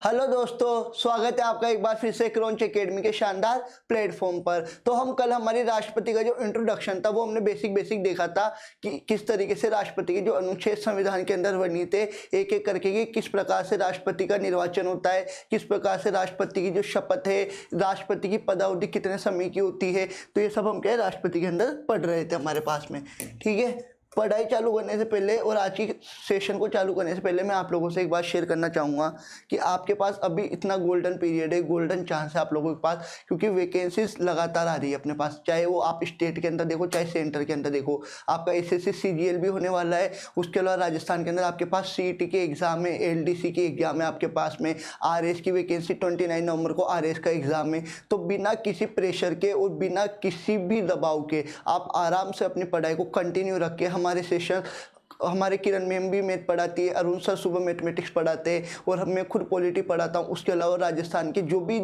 Hello दोस्तों, स्वागत है आपका एक बार फिर से क्रॉन्च एकेडमी के शानदार प्लेटफॉर्म पर। तो हम कल हमारी राष्ट्रपति का जो इंट्रोडक्शन था वो हमने बेसिक देखा था कि किस तरीके से राष्ट्रपति के जो अनुच्छेद संविधान के अंदर वर्णित थे एक एक करके कि किस प्रकार से राष्ट्रपति का निर्वाचन होता है, किस प्रकार से राष्ट्रपति की जो शपथ है, राष्ट्रपति की पदावधि कितने समय की होती है। तो ये सब हम क्या है राष्ट्रपति के अंदर पढ़ रहे थे हमारे पास में। ठीक है, पढ़ाई चालू करने से पहले और आज की सेशन को चालू करने से पहले मैं आप लोगों से एक बात शेयर करना चाहूँगा कि आपके पास अभी इतना गोल्डन पीरियड है, गोल्डन चांस है आप लोगों के पास, क्योंकि वैकेंसीज लगातार आ रही है अपने पास। चाहे वो आप स्टेट के अंदर देखो, चाहे सेंटर के अंदर देखो। आपका एसएससी सीजीएल भी होने वाला है। उसके अलावा राजस्थान के अंदर आपके पास सीईटी के एग्जाम है, एलडीसी की एग्जाम है आपके पास में, आरएस की वैकेंसी 29 नवंबर को आरएस का एग्जाम है। तो बिना किसी प्रेशर के और बिना किसी भी दबाव के आप आराम से अपनी पढ़ाई को कंटिन्यू रख के हमारे सेशन, हमारे किरण मैम भी मैथ पढ़ाती है, अरुण सर सुबह मैथमेटिक्स पढ़ाते हैं और मैं खुद पॉलिटी पढ़ाता हूँ। उसके अलावा राजस्थान के जो भी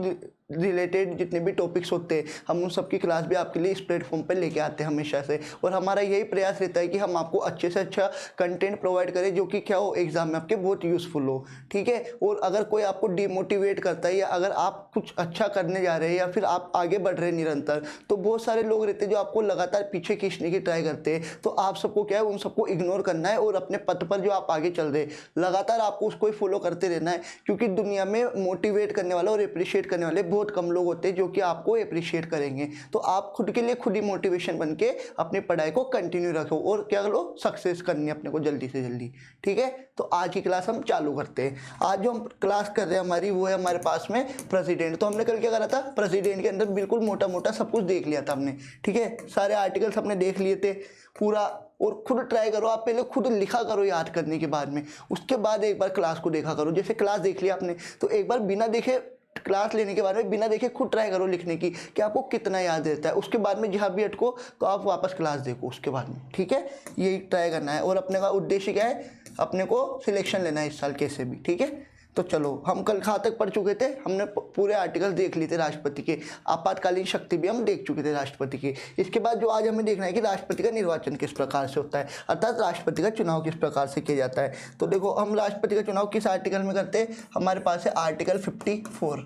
रिलेटेड जितने भी टॉपिक्स होते हैं हम उन सब की क्लास भी आपके लिए इस प्लेटफॉर्म पर लेके आते हैं हमेशा से। और हमारा यही प्रयास रहता है कि हम आपको अच्छे से अच्छा कंटेंट प्रोवाइड करें जो कि क्या हो, एग्जाम में आपके बहुत यूज़फुल हो। ठीक है, और अगर कोई आपको डिमोटिवेट करता है या अगर आप कुछ अच्छा करने जा रहे हैं या फिर आप आगे बढ़ रहे हैं निरंतर, तो बहुत सारे लोग रहते हैं जो आपको लगातार पीछे खींचने की ट्राई करते हैं। तो आप सबको क्या है, उन सबको इग्नोर करना है और अपने पथ पर जो आप आगे चल रहे हैं लगातार आपको उसको ही फॉलो करते रहना है। क्योंकि दुनिया में मोटिवेट करने वाला और अप्रिशिएट करने वाले बहुत कम लोग होते हैं जो कि आपको अप्रिशिएट करेंगे। तो आप खुद के लिए खुद ही मोटिवेशन बन के अपनी पढ़ाई को कंटिन्यू रखो और क्या करो, सक्सेस करनी है अपने को जल्दी से जल्दी। ठीक है, तो आज की क्लास हम चालू करते हैं। आज जो हम क्लास कर रहे हैं हमारी वो है हमारे पास में प्रेसिडेंट। तो हमने कल क्या करा था, प्रेसिडेंट के अंदर बिल्कुल मोटा मोटा सब कुछ देख लिया था हमने। ठीक है, सारे आर्टिकल्स हमने देख लिए थे पूरा। और खुद ट्राई करो, आप पहले खुद लिखा करो याद करने के बाद में, उसके बाद एक बार क्लास को देखा करो। जैसे क्लास देख लिया आपने तो एक बार बिना देखे क्लास लेने के बाद में बिना देखे खुद ट्राई करो लिखने की कि आपको कितना याद रहता है। उसके बाद में जहाँ भी अटको तो आप वापस क्लास देखो उसके बाद में। ठीक है, यही ट्राई करना है और अपने का उद्देश्य क्या है, अपने को सिलेक्शन लेना है इस साल कैसे भी। ठीक है, तो चलो हम कल कहाँ तक पढ़ चुके थे, हमने पूरे आर्टिकल देख लिए थे राष्ट्रपति के, आपातकालीन शक्ति भी हम देख चुके थे राष्ट्रपति के। इसके बाद जो आज हमें देखना है कि राष्ट्रपति का निर्वाचन किस प्रकार से होता है, अर्थात राष्ट्रपति का चुनाव किस प्रकार से किया जाता है। तो देखो हम राष्ट्रपति का चुनाव किस आर्टिकल में करते हैं, हमारे पास है आर्टिकल 54।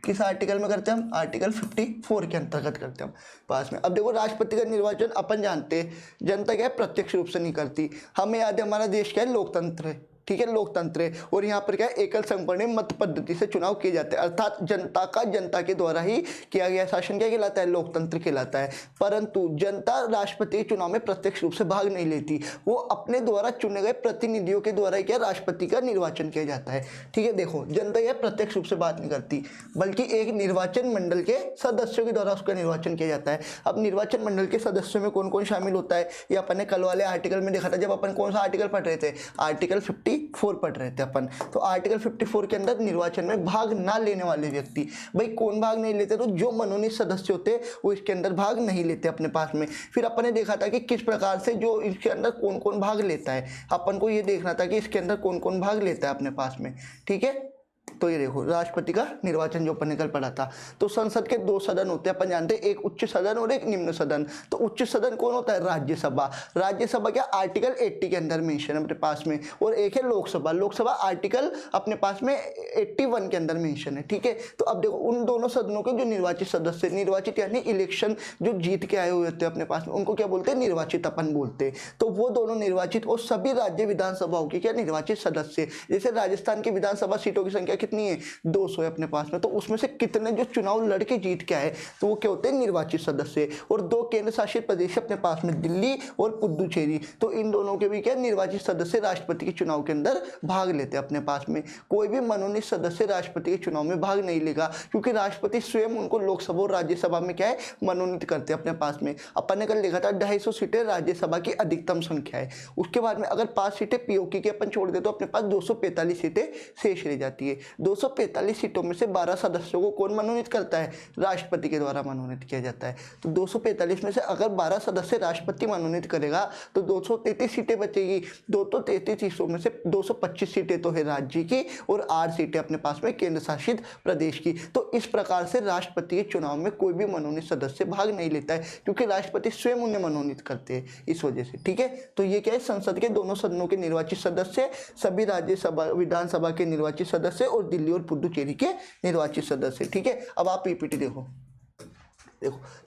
किस आर्टिकल में करते हैं हम, आर्टिकल 54 के अंतर्गत करते हैं हम पास में। अब देखो राष्ट्रपति का निर्वाचन अपन जानते हैं जनता क्या है, प्रत्यक्ष रूप से नहीं करती। हमें याद है हमारा देश क्या है, लोकतंत्र है। ठीक है, लोकतंत्र है और यहाँ पर क्या है, एकल संपन्न मत पद्धति से चुनाव किए जाते हैं, अर्थात जनता का जनता के द्वारा ही किया गया शासन क्या कहलाता है, लोकतंत्र कहलाता है। परंतु जनता राष्ट्रपति के चुनाव में प्रत्यक्ष रूप से भाग नहीं लेती, वो अपने द्वारा चुने गए प्रतिनिधियों के द्वारा क्या राष्ट्रपति का निर्वाचन किया जाता है। ठीक है, देखो जनता यह प्रत्यक्ष रूप से बात नहीं करती बल्कि एक निर्वाचन मंडल के सदस्यों के द्वारा उसका निर्वाचन किया जाता है। अब निर्वाचन मंडल के सदस्यों में कौन कौन शामिल होता है ये अपन ने कल वाले आर्टिकल में देखा था। जब अपन कौन सा आर्टिकल पढ़ रहे थे, आर्टिकल 54 पढ़ रहे थे अपन। तो आर्टिकल 54 के अंदर निर्वाचन में भाग ना लेने वाले व्यक्ति, भाई कौन भाग नहीं लेते, तो जो मनोनीत सदस्य होते वो इसके अंदर भाग नहीं लेते अपने पास में। फिर अपन ने देखा था कि किस प्रकार से जो इसके अंदर कौन कौन भाग लेता है, अपन को ये देखना था कि इसके अंदर कौन कौन भाग लेता है अपने पास में। ठीक है, तो ये देखो राष्ट्रपति का निर्वाचन जो अपन ने कल पढ़ा था। तो संसद के दो सदन होते हैं अपन जानते हैं, एक उच्च सदन और एक निम्न सदन। तो उच्च सदन कौन होता है, राज्यसभा। राज्यसभा क्या आर्टिकल 80 के अंदर मेंशन है अपने पास में। और एक है लोकसभा, लोकसभा आर्टिकल अपने पास में 81 के अंदर मेंशन है। ठीक है, तो अब देखो उन दोनों सदनों के जो निर्वाचित सदस्य, निर्वाचित यानी इलेक्शन जो जीत के आए हुए होते हैं अपने पास में, उनको क्या बोलते हैं, निर्वाचित अपन बोलते हैं। तो वो दोनों निर्वाचित और सभी राज्य विधानसभाओं के क्या निर्वाचित सदस्य, जैसे राजस्थान की विधानसभा सीटों की संख्या कितनी है, 200 है अपने पास में। तो उसमें से कितने जो चुनाव लड़के जीत के आए तो वो क्या होते हैं, निर्वाचित सदस्य। और दो केंद्र शासित प्रदेश अपने पास में, दिल्ली और पुदुचेरी। तो इन दोनों के भी क्या निर्वाचित सदस्य राष्ट्रपति के चुनाव के अंदर भाग लेते हैं अपने पास में। कोई भी मनोनीत सदस्य राष्ट्रपति के चुनाव में भाग नहीं लेगा, क्योंकि राष्ट्रपति स्वयं उनको लोकसभा और राज्यसभा में क्या है, मनोनीत करते हैं अपने पास में। अपन ने कल देखा था 250 सीटें राज्यसभा की अधिकतम संख्या है। उसके बाद में अगर 5 सीटें पीओके की अपन छोड़ दे तो अपने पास 245 सीटें शेष रह जाती है। 245 सीटों में से 12 सदस्यों को कौन मनोनीत करता है, राष्ट्रपति के द्वारा मनोनीत किया जाता है। तो 245 में से अगर 12 सदस्य राष्ट्रपति मनोनीत करेगा तो 233 सीटें बचेगी। 233 सीटों में से 225 सीटें तो है राज्य की और 8 सीटें अपने पास में केंद्र शासित प्रदेश की। तो इस प्रकार से राष्ट्रपति के चुनाव में कोई भी मनोनीत सदस्य भाग नहीं लेता है, क्योंकि राष्ट्रपति स्वयं उन्हें मनोनीत करते हैं इस वजह से। ठीक है, तो ये क्या है, संसद के दोनों सदनों के निर्वाचित सदस्य, सभी राज्यसभा विधानसभा के निर्वाचित सदस्य और दिल्ली और पुडुचेरी के निर्वाचित सदस्य। ठीक है, अब आप पीपीटी देखो।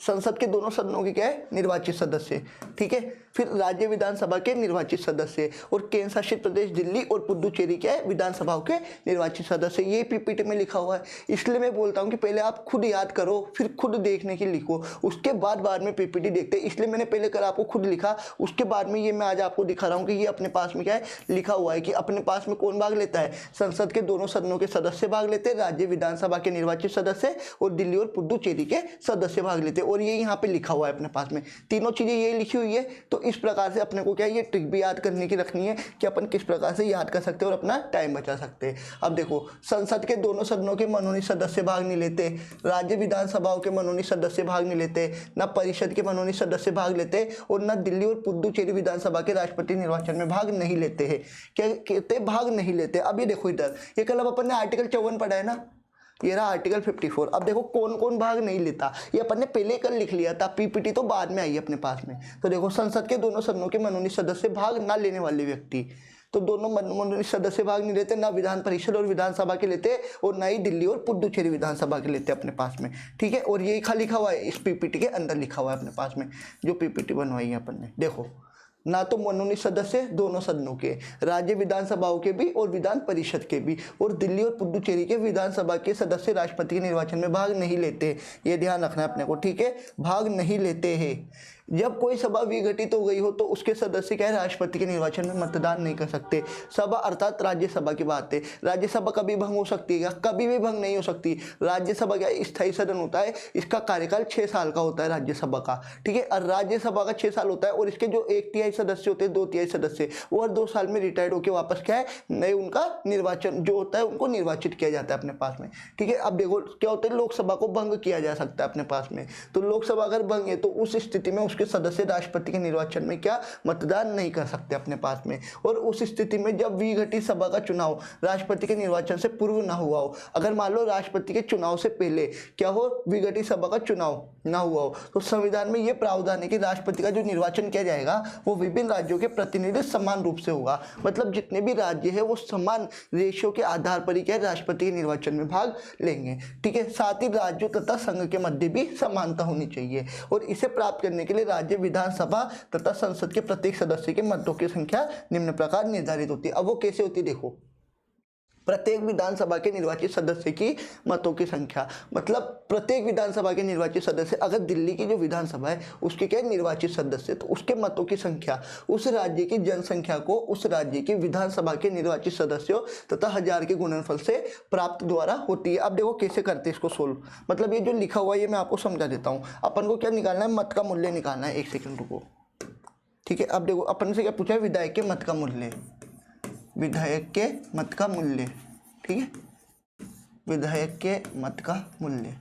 संसद के दोनों सदनों के क्या है, निर्वाचित सदस्य। ठीक है, फिर राज्य विधानसभा के निर्वाचित सदस्य और केंद्र शासित प्रदेश दिल्ली और पुडुचेरी के विधानसभाओं के निर्वाचित सदस्य। ये पीपीटी में लिखा हुआ है, इसलिए मैं बोलता हूँ कि पहले आप खुद याद करो, फिर खुद देखने की लिखो, उसके बाद में पीपीटी देखते। इसलिए मैंने पहले कर आपको खुद लिखा, उसके बाद में ये मैं आज आपको दिखा रहा हूँ कि ये अपने पास में क्या है लिखा हुआ है कि अपने पास में कौन भाग लेता है, संसद के दोनों सदनों के सदस्य भाग लेते हैं, राज्य विधानसभा के निर्वाचित सदस्य और दिल्ली और पुडुचेरी के सदस्य भाग लेते हैं। और ये यहाँ पे लिखा हुआ है अपने पास में, तीनों चीजें ये लिखी हुई है। तो इस प्रकार से अपने को क्या ये ट्रिक भी याद करने की रखनी है कि अपन किस प्रकार से याद कर सकते हैं और अपना टाइम बचा सकते हैं। अब देखो, संसद के दोनों सदनों के मनोनीत सदस्य भाग नहीं लेते, राज्य विधानसभाओं के मनोनीत सदस्य भाग नहीं लेते, न परिषद के मनोनीत सदस्य भाग लेते और न दिल्ली और पुडुचेरी विधानसभा के राष्ट्रपति निर्वाचन में भाग नहीं लेते हैं। क्या कहते, भाग नहीं लेते। अब ये देखो इधर, ये कल अपन ने आर्टिकल 54 पढ़ा है ना, ये रहा आर्टिकल 54। अब देखो कौन कौन भाग नहीं लेता, ये अपन ने पहले कल लिख लिया था, पीपीटी तो बाद में आई अपने पास में। तो देखो, संसद के दोनों सदनों के मनोनीत सदस्य भाग ना लेने वाले व्यक्ति, तो दोनों मनोनीत सदस्य भाग नहीं लेते, ना विधान परिषद और विधानसभा के लेते और ना ही दिल्ली और पुडुचेरी विधानसभा के लेते अपने पास में। ठीक है, और यही खा लिखा हुआ है इस पीपीटी के अंदर, लिखा हुआ है अपने पास में जो पीपीटी बनवाई है अपन ने। देखो, ना तो मनोनीत सदस्य दोनों सदनों के, राज्य विधानसभाओं के भी और विधान परिषद के भी, और दिल्ली और पुडुचेरी के विधानसभा के सदस्य राष्ट्रपति के निर्वाचन में भाग नहीं लेते। ये ध्यान रखना है अपने को। ठीक है, भाग नहीं लेते हैं। जब कोई सभा विघटित हो गई हो तो उसके सदस्य क्या है, राष्ट्रपति के निर्वाचन में मतदान नहीं कर सकते। सभा अर्थात राज्यसभा की बात है। राज्यसभा कभी भंग हो सकती है क्या, कभी भी भंग नहीं हो सकती। राज्यसभा क्या स्थायी सदन होता है, इसका कार्यकाल 6 साल का होता है राज्यसभा का। ठीक है, और राज्यसभा का 6 साल होता है और इसके जो 1/3 सदस्य होते हैं, 2/3 सदस्य, वो हर 2 साल में रिटायर्ड होकर वापस क्या है, नए उनका निर्वाचन जो होता है उनको निर्वाचित किया जाता है अपने पास में। ठीक है, अब देखो क्या होता है, लोकसभा को भंग किया जा सकता है अपने पास में। तो लोकसभा अगर भंग है तो उस स्थिति में उसके सदस्य राष्ट्रपति के निर्वाचन में क्या मतदान नहीं कर सकते अपने पास में। और उस स्थिति में जब विघटित सभा का चुनाव राष्ट्रपति के निर्वाचन से पूर्व ना हुआ हो, अगर मान लो राष्ट्रपति के चुनाव से पहले क्या हो, विघटित सभा का चुनाव ना हुआ हो, तो संविधान में यह प्रावधान है कि राष्ट्रपति का जो निर्वाचन किया जाएगा वो विभिन्न राज्यों के प्रतिनिधि समान रूप से होगा। मतलब जितने भी राज्य है वो समान रेशियो के आधार पर ही क्या राष्ट्रपति के निर्वाचन में भाग लेंगे। ठीक है, साथ ही राज्यों तथा संघ के मध्य भी समानता होनी चाहिए और इसे प्राप्त करने के लिए राज्य विधानसभा तथा संसद के प्रत्येक सदस्य के मतों की संख्या निम्न प्रकार निर्धारित होती है। अब वो कैसे होती है देखो, प्रत्येक विधानसभा के निर्वाचित सदस्य की मतों की संख्या, मतलब प्रत्येक विधानसभा के निर्वाचित सदस्य, अगर दिल्ली की जो विधानसभा है उसके क्या निर्वाचित सदस्य, तो उसके मतों की संख्या उस राज्य की जनसंख्या को उस राज्य की विधानसभा के निर्वाचित सदस्यों तथा 1000 के गुणनफल से प्राप्त द्वारा होती है। अब देखो कैसे करते हैं इसको सोल्व, मतलब ये जो लिखा हुआ है ये मैं आपको समझा देता हूँ। अपन को क्या निकालना है, मत का मूल्य निकालना है। 1 सेकंड रुको। ठीक है, अब देखो अपन से क्या पूछा है, विधायक के मत का मूल्य, विधायक के मत का मूल्य। ठीक है, विधायक के मत का मूल्य,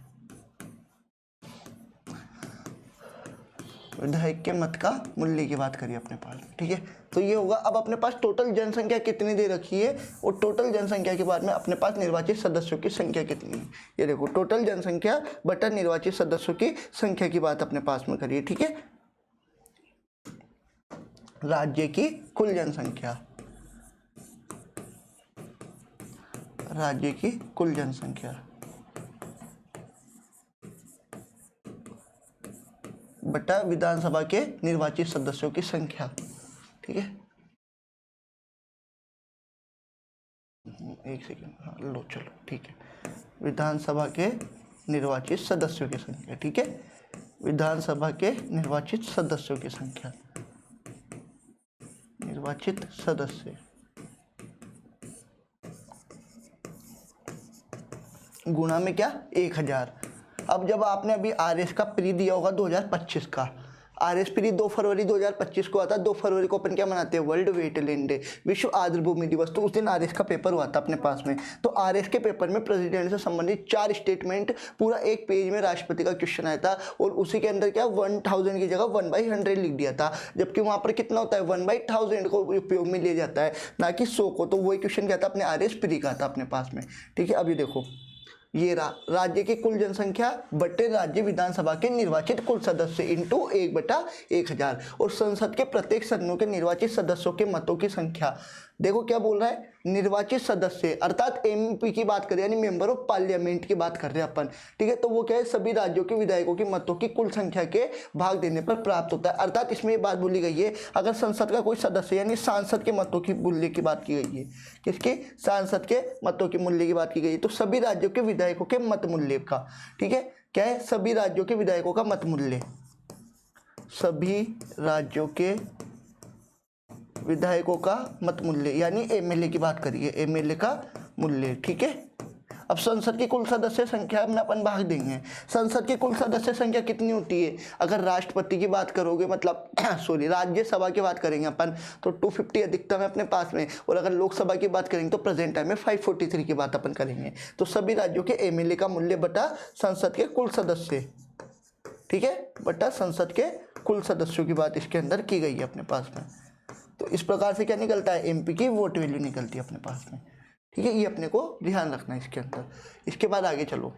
विधायक के मत का मूल्य की बात करिए अपने पास। ठीक है, तो ये होगा। अब अपने पास टोटल जनसंख्या कितनी दे रखी है और टोटल जनसंख्या के बाद में अपने पास निर्वाचित सदस्यों की संख्या कितनी है। ये देखो, टोटल जनसंख्या बटा निर्वाचित सदस्यों की संख्या की बात अपने पास में करिए। ठीक है, राज्य की कुल जनसंख्या, राज्य की कुल जनसंख्या बटा विधानसभा के निर्वाचित सदस्यों की संख्या। ठीक है, 1 सेकेंड, हाँ लो चलो ठीक है, विधानसभा के निर्वाचित सदस्यों की संख्या। ठीक है, विधानसभा के निर्वाचित सदस्यों की संख्या, निर्वाचित सदस्य गुणा में क्या 1000। अब जब आपने अभी आरएस का प्री दिया होगा 2025 का, आरएस प्री 2 फरवरी 2025 को आता है। 2 फरवरी को अपन क्या मनाते हैं, वर्ल्ड वेटलैंड डे, विश्व आर्द्रभूमि दिवस। तो उस दिन आरएस का पेपर हुआ था अपने पास में। तो आरएस के पेपर में प्रेसिडेंट से संबंधित 4 स्टेटमेंट पूरा 1 पेज में राष्ट्रपति का क्वेश्चन आया था और उसी के अंदर क्या 1000 की जगह 1/100 लिख दिया था, जबकि वहाँ पर कितना होता है 1/1000 को उपयोग में लिया जाता है, ना कि 100 को। तो वही क्वेश्चन क्या था अपने आरएस प्री का था अपने पास में। ठीक है, अभी देखो ये राज्य की कुल जनसंख्या बटे राज्य विधानसभा के निर्वाचित कुल सदस्य इंटू 1/1000 और संसद के प्रत्येक सदनों के निर्वाचित सदस्यों के मतों की संख्या देखो क्या बोल रहा है, निर्वाचित सदस्य अर्थात एमपी की बात करें यानी मेंबर ऑफ पार्लियामेंट की बात कर रहे हैं अपन, ठीक है। तो वो क्या है, सभी राज्यों के विधायकों की मतों की कुल संख्या के भाग देने पर प्राप्त होता है। अर्थात इसमें ये बात बोली गई है, अगर संसद का कोई सदस्य यानी सांसद के मतों की मूल्य की बात की गई है, किसके, सांसद के मतों के मूल्य की बात की गई है, तो सभी राज्यों के विधायकों के मत मूल्य का, ठीक है, क्या है, सभी राज्यों के विधायकों का मत मूल्य, सभी राज्यों के विधायकों का मत मूल्य यानी एमएलए की बात करिए, एमएलए का मूल्य, ठीक है। अब संसद की कुल सदस्य संख्या में अपन भाग देंगे। संसद की कुल सदस्य संख्या कितनी होती है, अगर राष्ट्रपति की बात करोगे मतलब सॉरी राज्यसभा की बात करेंगे अपन तो 250 अधिकतम है अपने पास में, और अगर लोकसभा की बात करेंगे तो प्रेजेंट टाइम में 543 की बात अपन करेंगे। तो सभी राज्यों के एमएलए का मूल्य बटा संसद के कुल सदस्य, ठीक है, बटा संसद के कुल सदस्यों की बात इसके अंदर की गई है अपने पास में। तो इस प्रकार से क्या निकलता है, एमपी की वोट वैल्यू निकलती है अपने पास में, ठीक है। ये अपने को ध्यान रखना है इसके अंदर। इसके बाद आगे चलो,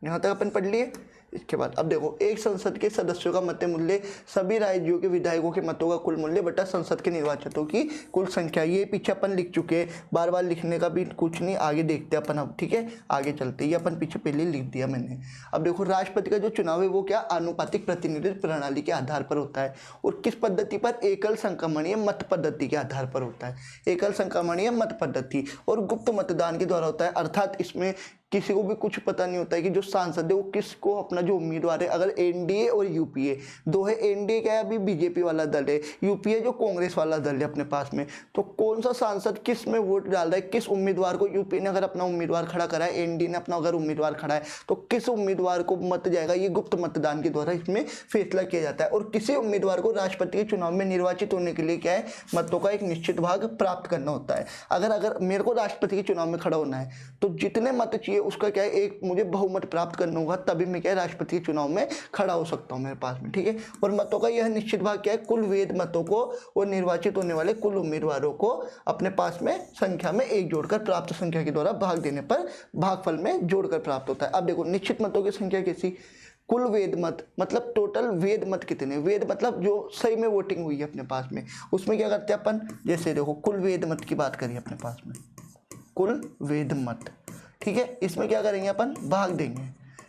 यहाँ तक अपन पढ़ लिए। इसके बाद अब देखो, एक संसद के सदस्यों का मत मूल्य सभी राज्यों के विधायकों के मतों का कुल मूल्य बटा संसद के निर्वाचितों की कुल संख्या। ये पीछे अपन लिख चुके हैं, बार बार लिखने का भी कुछ नहीं, आगे देखते अपन अब, ठीक है, आगे चलते। ये अपन पीछे पहले लिख दिया मैंने। अब देखो, राष्ट्रपति का जो चुनाव है वो क्या आनुपातिक प्रतिनिधित्व प्रणाली के आधार पर होता है, और किस पद्धति पर, एकल संक्रमणीय मत पद्धति के आधार पर होता है। एकल संक्रमणीय मत पद्धति और गुप्त मतदान के द्वारा होता है। अर्थात इसमें किसी को भी कुछ पता नहीं होता है कि जो सांसद है वो किसको, अपना जो उम्मीदवार है, अगर एनडीए और यूपीए दो है, एनडीए क्या है अभी बीजेपी वाला दल है, यूपीए जो कांग्रेस वाला दल है अपने पास में, तो कौन सा सांसद किस में वोट डाल रहा है, किस उम्मीदवार को, यूपीए ने अगर अपना उम्मीदवार खड़ा करा है, एनडीए ने अपना अगर उम्मीदवार खड़ा है, तो किस उम्मीदवार को मत जाएगा, ये गुप्त मतदान के द्वारा इसमें फैसला किया जाता है। और किसी उम्मीदवार को राष्ट्रपति के चुनाव में निर्वाचित होने के लिए क्या है, मतों का एक निश्चित भाग प्राप्त करना होता है। अगर मेरे को राष्ट्रपति के चुनाव में खड़ा होना है तो जितने मत चाहिए उसका क्या है, एक मुझे बहुमत प्राप्त करना होगा, तभी मैं क्या है राष्ट्रपति के चुनाव में खड़ा हो सकता हूं मेरे पास में, ठीक है। और मतों का यह निश्चित भाग क्या है, कुल वैध मतों को और निर्वाचित होने वाले कुल उम्मीदवारों को अपने पास में संख्या में एक जोड़कर प्राप्त संख्या के द्वारा भाग देने पर भागफल में जोड़कर प्राप्त होता है। अब देखो, निश्चित मतों की संख्या कैसी, कुल वेद मत मतलब टोटल वेद मत कितने, वेद मतलब जो सही में वोटिंग हुई है अपने पास में, उसमें क्या करते हैं अपन, जैसे देखो कुल वेद मत की बात करिए अपने पास में, कुल वेद मत, ठीक है। इसमें क्या करेंगे अपन, भाग देंगे,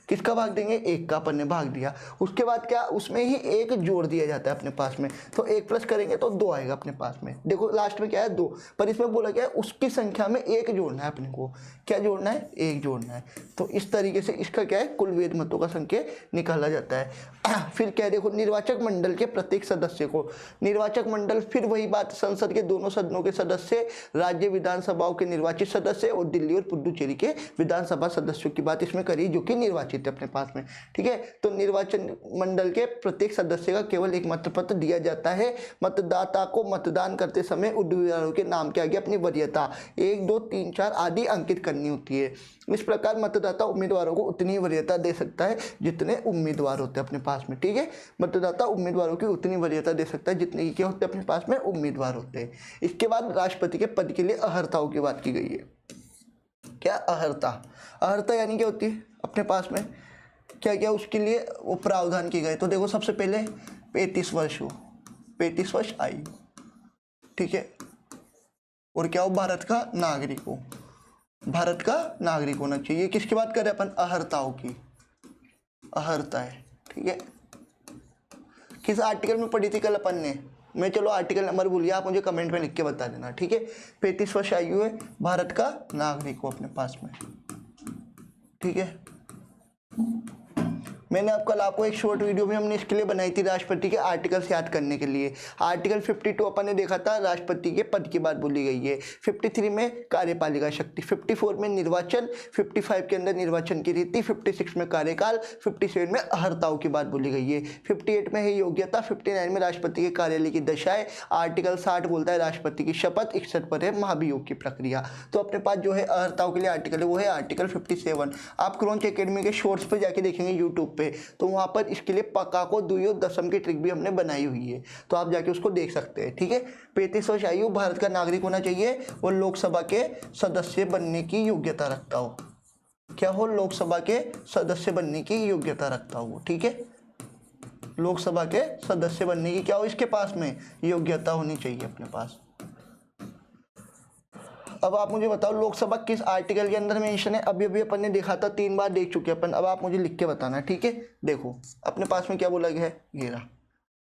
किसका भाग देंगे, एक का अपन ने भाग दिया। उसके बाद क्या, उसमें ही एक जोड़ दिया जाता है अपने पास में, तो एक प्लस करेंगे तो 2 आएगा अपने पास में। देखो लास्ट में क्या है 2, पर इसमें बोला क्या है उसकी संख्या में एक जोड़ना है अपने को, क्या जोड़ना है, एक जोड़ना है। तो इस तरीके से इसका क्या है, कुल वेद मतों का संख्या निकाला जाता है। फिर क्या है, देखो निर्वाचक मंडल के प्रत्येक सदस्य को, निर्वाचक मंडल फिर वही बात, संसद के दोनों सदनों के सदस्य, राज्य विधानसभाओं के निर्वाचित सदस्य और दिल्ली और पुडुचेरी के विधानसभा सदस्यों की बात इसमें करी जो कि निर्वाचित है अपने पास में, ठीक है। तो निर्वाचन मंडल के प्रत्येक सदस्य का केवल एक मतपत्र दिया जाता है। मतदाता को मतदान करते समय उम्मीदवारों के नाम के आगे अपनी वरीयता 1, 2, 3, 4 आदि अंकित करनी होती है। इस प्रकार मतदाता उम्मीदवारों को उतनी वरीयता दे सकता है जितने उम्मीदवार होते हैं अपने पास में, ठीक है। मतदाता उम्मीदवारों की उतनी वरीयता दे सकता है जितने क्या होते हैं अपने पास में, उम्मीदवार होते हैं। इसके बाद राष्ट्रपति के पद के लिए अर्हताओं की बात की गई है। क्या अर्हता, अर्हता यानी क्या होती है अपने पास में, क्या क्या उसके लिए वो प्रावधान किए गए। तो देखो सबसे पहले 35 वर्ष हो, 35 वर्ष आयु, ठीक है, और क्या हो, भारत का नागरिक हो, भारत का नागरिक होना चाहिए। किसकी बात करें अपन, अर्हताओं की, अर्हता है, ठीक है। किस आर्टिकल में पढ़ी थी कल अपन ने, मैं चलो आर्टिकल नंबर भूल गया, आप मुझे कमेंट में लिख के बता देना, ठीक है। 35 वर्ष आयु है, भारत का नागरिक हो अपने पास में, ठीक है। मैंने आपको एक शॉर्ट वीडियो भी हमने इसके लिए बनाई थी, राष्ट्रपति के आर्टिकल्स याद करने के लिए। आर्टिकल 52 अपन ने देखा था, राष्ट्रपति के पद की बात बोली गई है। 53 में कार्यपालिका शक्ति, 54 में निर्वाचन, 55 के अंदर निर्वाचन की रीति, 56 में कार्यकाल, 57 में अर्हताओं की बात बोली गई है, 58 में है योग्यता, 59 में राष्ट्रपति के कार्यालय की दशाएं, आर्टिकल 60 बोलता है राष्ट्रपति की शपथ, 61 पर है महाभियोग की प्रक्रिया। तो अपने पास जो है अर्हताओं के लिए आर्टिकल है वो है आर्टिकल 57। आप क्रॉन्च एकेडमी के शॉर्ट्स पर जाके देखेंगे यूट्यूब पे, तो वहां पर इसके लिए पक्का को दुइयों दशम की ट्रिक भी हमने बनाई हुई है, तो आप जाके उसको देख सकते हैं, ठीक है। 35 वर्ष आयु, भारत का नागरिक होना चाहिए और लोकसभा के सदस्य बनने की योग्यता रखता हो, क्या हो, लोकसभा के सदस्य बनने की योग्यता रखता हो, ठीक है। लोकसभा के सदस्य बनने की क्या हो, इसके पास में योग्यता होनी चाहिए अपने पास। अब आप मुझे बताओ लोकसभा किस आर्टिकल के अंदर मेंशन है। अभी अभी अपन ने देखा था, 3 बार देख चुके अपन। अब आप मुझे लिख के बताना, ठीक है। देखो अपने पास में क्या बोला गया है, ये रहा।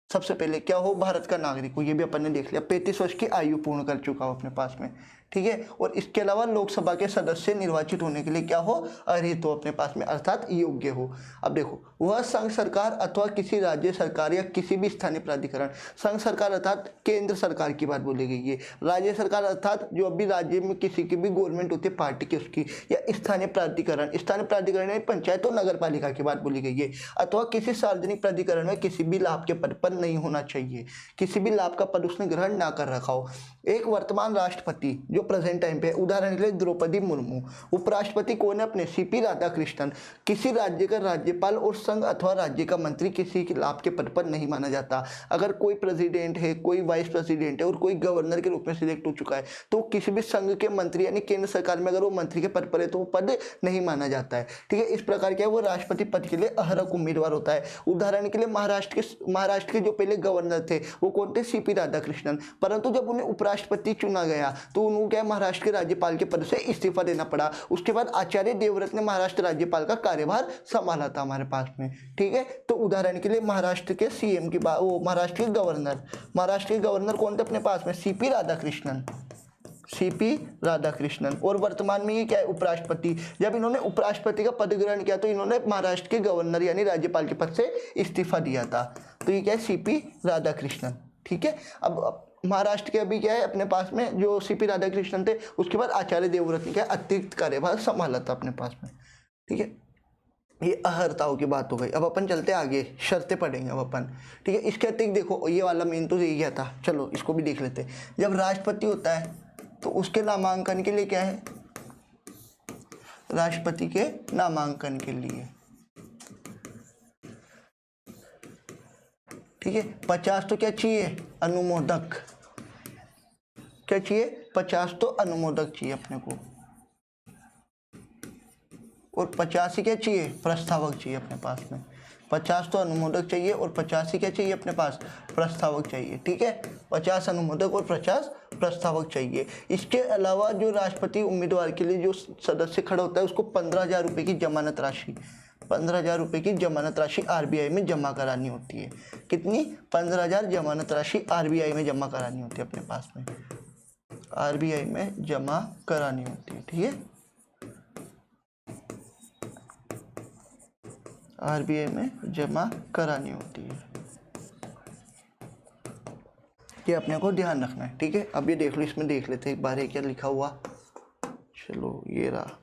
सबसे पहले क्या हो, भारत का नागरिक हो, ये भी अपन ने देख लिया। 35 वर्ष की आयु पूर्ण कर चुका हो अपने पास में, ठीक है। और इसके अलावा लोकसभा के सदस्य निर्वाचित होने के लिए क्या हो, अर्हत हो अपने पास में, अर्थात योग्य हो। अब देखो, वह संघ सरकार अथवा किसी राज्य सरकार या किसी भी स्थानीय प्राधिकरण, संघ सरकार अर्थात केंद्र सरकार की बात बोली गई है, राज्य सरकार अर्थात जो अभी राज्य में किसी की भी गवर्नमेंट होती है पार्टी की उसकी, या स्थानीय प्राधिकरण में पंचायत और नगर पालिका की बात बोली गई है, अथवा किसी सार्वजनिक प्राधिकरण में किसी भी लाभ के पद पर नहीं होना चाहिए, किसी भी लाभ का पद उसने ग्रहण ना कर रखा हो। एक वर्तमान राष्ट्रपति जो प्रेजेंट टाइम पे, उदाहरण के लिए द्रौपदी मुर्मू। उपराष्ट्रपति कौन है अपने, सीपी राधाकृष्णन। किसी राज्य का राज्यपाल और संघ अथवा राज्य का मंत्री किसी के लाभ के पद पर नहीं माना जाता। अगर कोई प्रेसिडेंट है, कोई वाइस प्रेसिडेंट है और कोई गवर्नर के रूप में सिलेक्ट हो चुका है, तो किसी भी संघ के मंत्री यानी केंद्र सरकार में अगर वो मंत्री के पद पर है तो वो पद नहीं माना जाता है, ठीक है। इस प्रकार क्या है, वो राष्ट्रपति पद के लिए अहरक उम्मीदवार होता है। उदाहरण के लिए महाराष्ट्र के जो पहले गवर्नर थे वो कौन थे, सीपी राधाकृष्णन। परंतु जब उन्हें उपराष्ट्रपति चुना गया तो उन्होंने क्या, महाराष्ट्र के राज्यपाल के पद से इस्तीफा देना पड़ा। उसके बाद आचार्य देवव्रत ने महाराष्ट्र राज्यपाल का कार्यभार संभाला था हमारे पास में, ठीक है। तो उदाहरण के लिए महाराष्ट्र के सीएम की बात, वो महाराष्ट्र के गवर्नर कौन थे अपने पास में, सीपी राधाकृष्णन। और वर्तमान में ये क्या है, उपराष्ट्रपति। जब इन्होंने उपराष्ट्रपति का पद ग्रहण किया तो इन्होंने महाराष्ट्र के गवर्नर यानी राज्यपाल के पद से इस्तीफा दिया था। तो ये क्या है, सीपी राधाकृष्णन, ठीक है। अब महाराष्ट्र के अभी क्या है अपने पास में, जो सीपी राधाकृष्णन थे, उसके बाद आचार्य देवव्रत ने क्या अतिरिक्त कार्यभार संभाला था अपने पास में, ठीक है। ये अहर्ताओं की बात हो गई। अब अपन चलते आगे, शर्तें पढ़ेंगे अब अपन, ठीक है। इसके अतिरिक्त देखो, ये वाला मेन तो यही क्या था, चलो इसको भी देख लेते हैं। जब राष्ट्रपति होता है तो उसके नामांकन के लिए क्या है, राष्ट्रपति के नामांकन के लिए, ठीक है, 50 तो क्या चाहिए, अनुमोदक। क्या चाहिए, 50 तो अनुमोदक चाहिए अपने को, और 85 क्या चाहिए, प्रस्तावक चाहिए अपने पास में। 50 तो अनुमोदक चाहिए और 85 क्या चाहिए अपने पास, प्रस्तावक चाहिए, ठीक है। 50 अनुमोदक और 50 प्रस्तावक चाहिए। इसके अलावा जो राष्ट्रपति उम्मीदवार के लिए जो सदस्य खड़ा होता है उसको 15,000 रुपये की जमानत राशि, 15,000 रुपये की जमानत राशि आरबीआई में जमा करानी होती है। कितनी, 15,000 जमानत राशि आरबीआई में जमा करानी होती है अपने पास में, आरबीआई में जमा करानी होती है, ठीक है। आरबीआई में जमा करानी होती है, ये अपने को ध्यान रखना है, ठीक है। अब ये देख लो, इसमें देख लेते हैं एक बार, क्या लिखा हुआ, चलो ये रहा।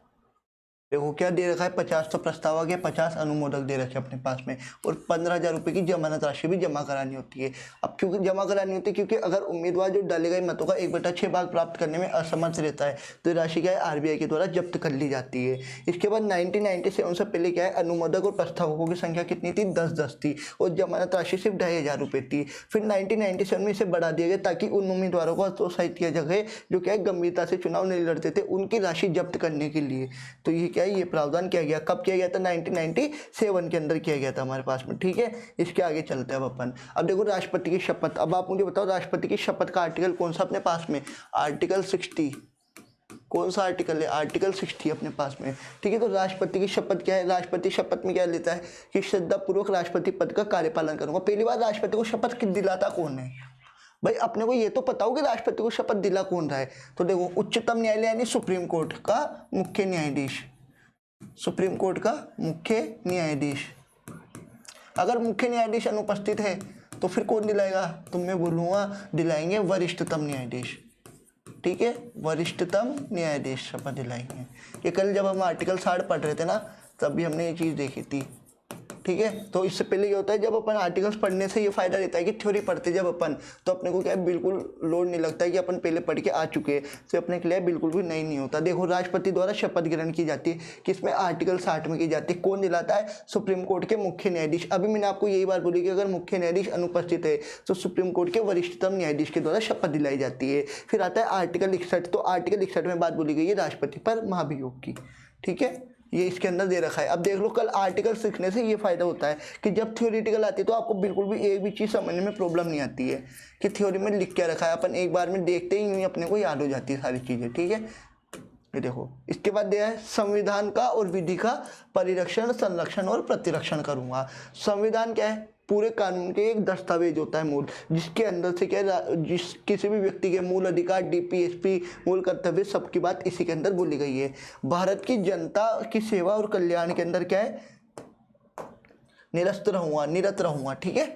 देखो क्या दे रखा है, 50 तो प्रस्तावक है, 50 अनुमोदक दे रखे अपने पास में, और 15,000 रुपये की जमानत राशि भी जमा करानी होती है। अब क्योंकि जमा करानी होती है, क्योंकि अगर उम्मीदवार जो डाले गए मतों का 1/6 भाग प्राप्त करने में असमर्थ रहता है तो ये राशि क्या है, आरबीआई के द्वारा जब्त कर ली जाती है। इसके बाद 1997 से पहले क्या है, अनुमोदक और प्रस्तावकों की संख्या कितनी थी, 10 थी, और जमानत राशि सिर्फ 2,500 रुपये थी। फिर 1997 में इसे बढ़ा दिया गया ताकि उन उम्मीदवारों को प्रोत्साहित किया जाए जो क्या है गंभीरता से चुनाव नहीं लड़ते थे, उनकी राशि जब्त करने के लिए। तो ये क्या है, ये प्रावधान किया गया। कब किया गया था, 1997 के अंदर किया गया था हमारे पास में, ठीक है। इसके आगे चलते हैं अब अपन। अब देखो राष्ट्रपति की शपथ। अब आप मुझे बताओ राष्ट्रपति की शपथ का आर्टिकल कौन सा अपने पास में, आर्टिकल 60। कौन सा आर्टिकल है, आर्टिकल 60 अपने पास में, ठीक है। तो राष्ट्रपति की शपथ क्या है, राष्ट्रपति शपथ में क्या लेता है कि श्रद्धापूर्वक राष्ट्रपति पद का कार्यपालन करूंगा। पहली बार राष्ट्रपति को शपथ दिलाता कौन है भाई, अपने को ये तो पता हो कि राष्ट्रपति को शपथ दिला कौन रहा है। तो देखो, उच्चतम न्यायालय यानी सुप्रीम कोर्ट का मुख्य न्यायाधीश, सुप्रीम कोर्ट का मुख्य न्यायाधीश। अगर मुख्य न्यायाधीश अनुपस्थित है तो फिर कौन दिलाएगा, तो मैं बोलूँगा दिलाएंगे वरिष्ठतम न्यायाधीश, ठीक है, वरिष्ठतम न्यायाधीश शपथ दिलाएंगे। ये कल जब हम आर्टिकल 60 पढ़ रहे थे ना, तब भी हमने ये चीज़ देखी थी, ठीक है। तो इससे पहले ये होता है, जब अपन आर्टिकल्स पढ़ने से ये फायदा रहता है कि थ्योरी पढ़ते जब अपन, तो अपने को क्या है बिल्कुल लोड नहीं लगता है कि अपन पहले पढ़ के आ चुके हैं, तो अपने के लिए बिल्कुल भी नहीं होता। देखो राष्ट्रपति द्वारा शपथ ग्रहण की जाती है, किसमें, आर्टिकल 60 में की जाती है। कौन दिलाता है, सुप्रीम कोर्ट के मुख्य न्यायाधीश। अभी मैंने आपको यही बात बोली कि अगर मुख्य न्यायाधीश अनुपस्थित है तो सुप्रीम कोर्ट के वरिष्ठतम न्यायाधीश के द्वारा शपथ दिलाई जाती है। फिर आता है आर्टिकल 61। तो आर्टिकल 61 में बात बोली गई है राष्ट्रपति पर महाभियोग की, ठीक है, ये इसके अंदर दे रखा है। अब देख लो, कल आर्टिकल सीखने से ये फायदा होता है कि जब थ्योरेटिकल आती है तो आपको बिल्कुल भी एक भी चीज़ समझने में प्रॉब्लम नहीं आती है कि थ्योरी में लिख क्या रखा है, अपन एक बार में देखते ही अपने को याद हो जाती है सारी चीज़ें, ठीक है। ये देखो, इसके बाद दिया है संविधान का और विधि का परिरक्षण, संरक्षण और प्रतिरक्षण करूंगा। संविधान क्या है? पूरे कानून के एक दस्तावेज होता है मूल, जिसके अंदर से क्या जिस किसी भी व्यक्ति के मूल अधिकार, डीपीएसपी, मूल कर्तव्य, सबकी बात इसी के अंदर बोली गई है। भारत की जनता की सेवा और कल्याण के अंदर क्या है? निरत रहूंगा, ठीक है,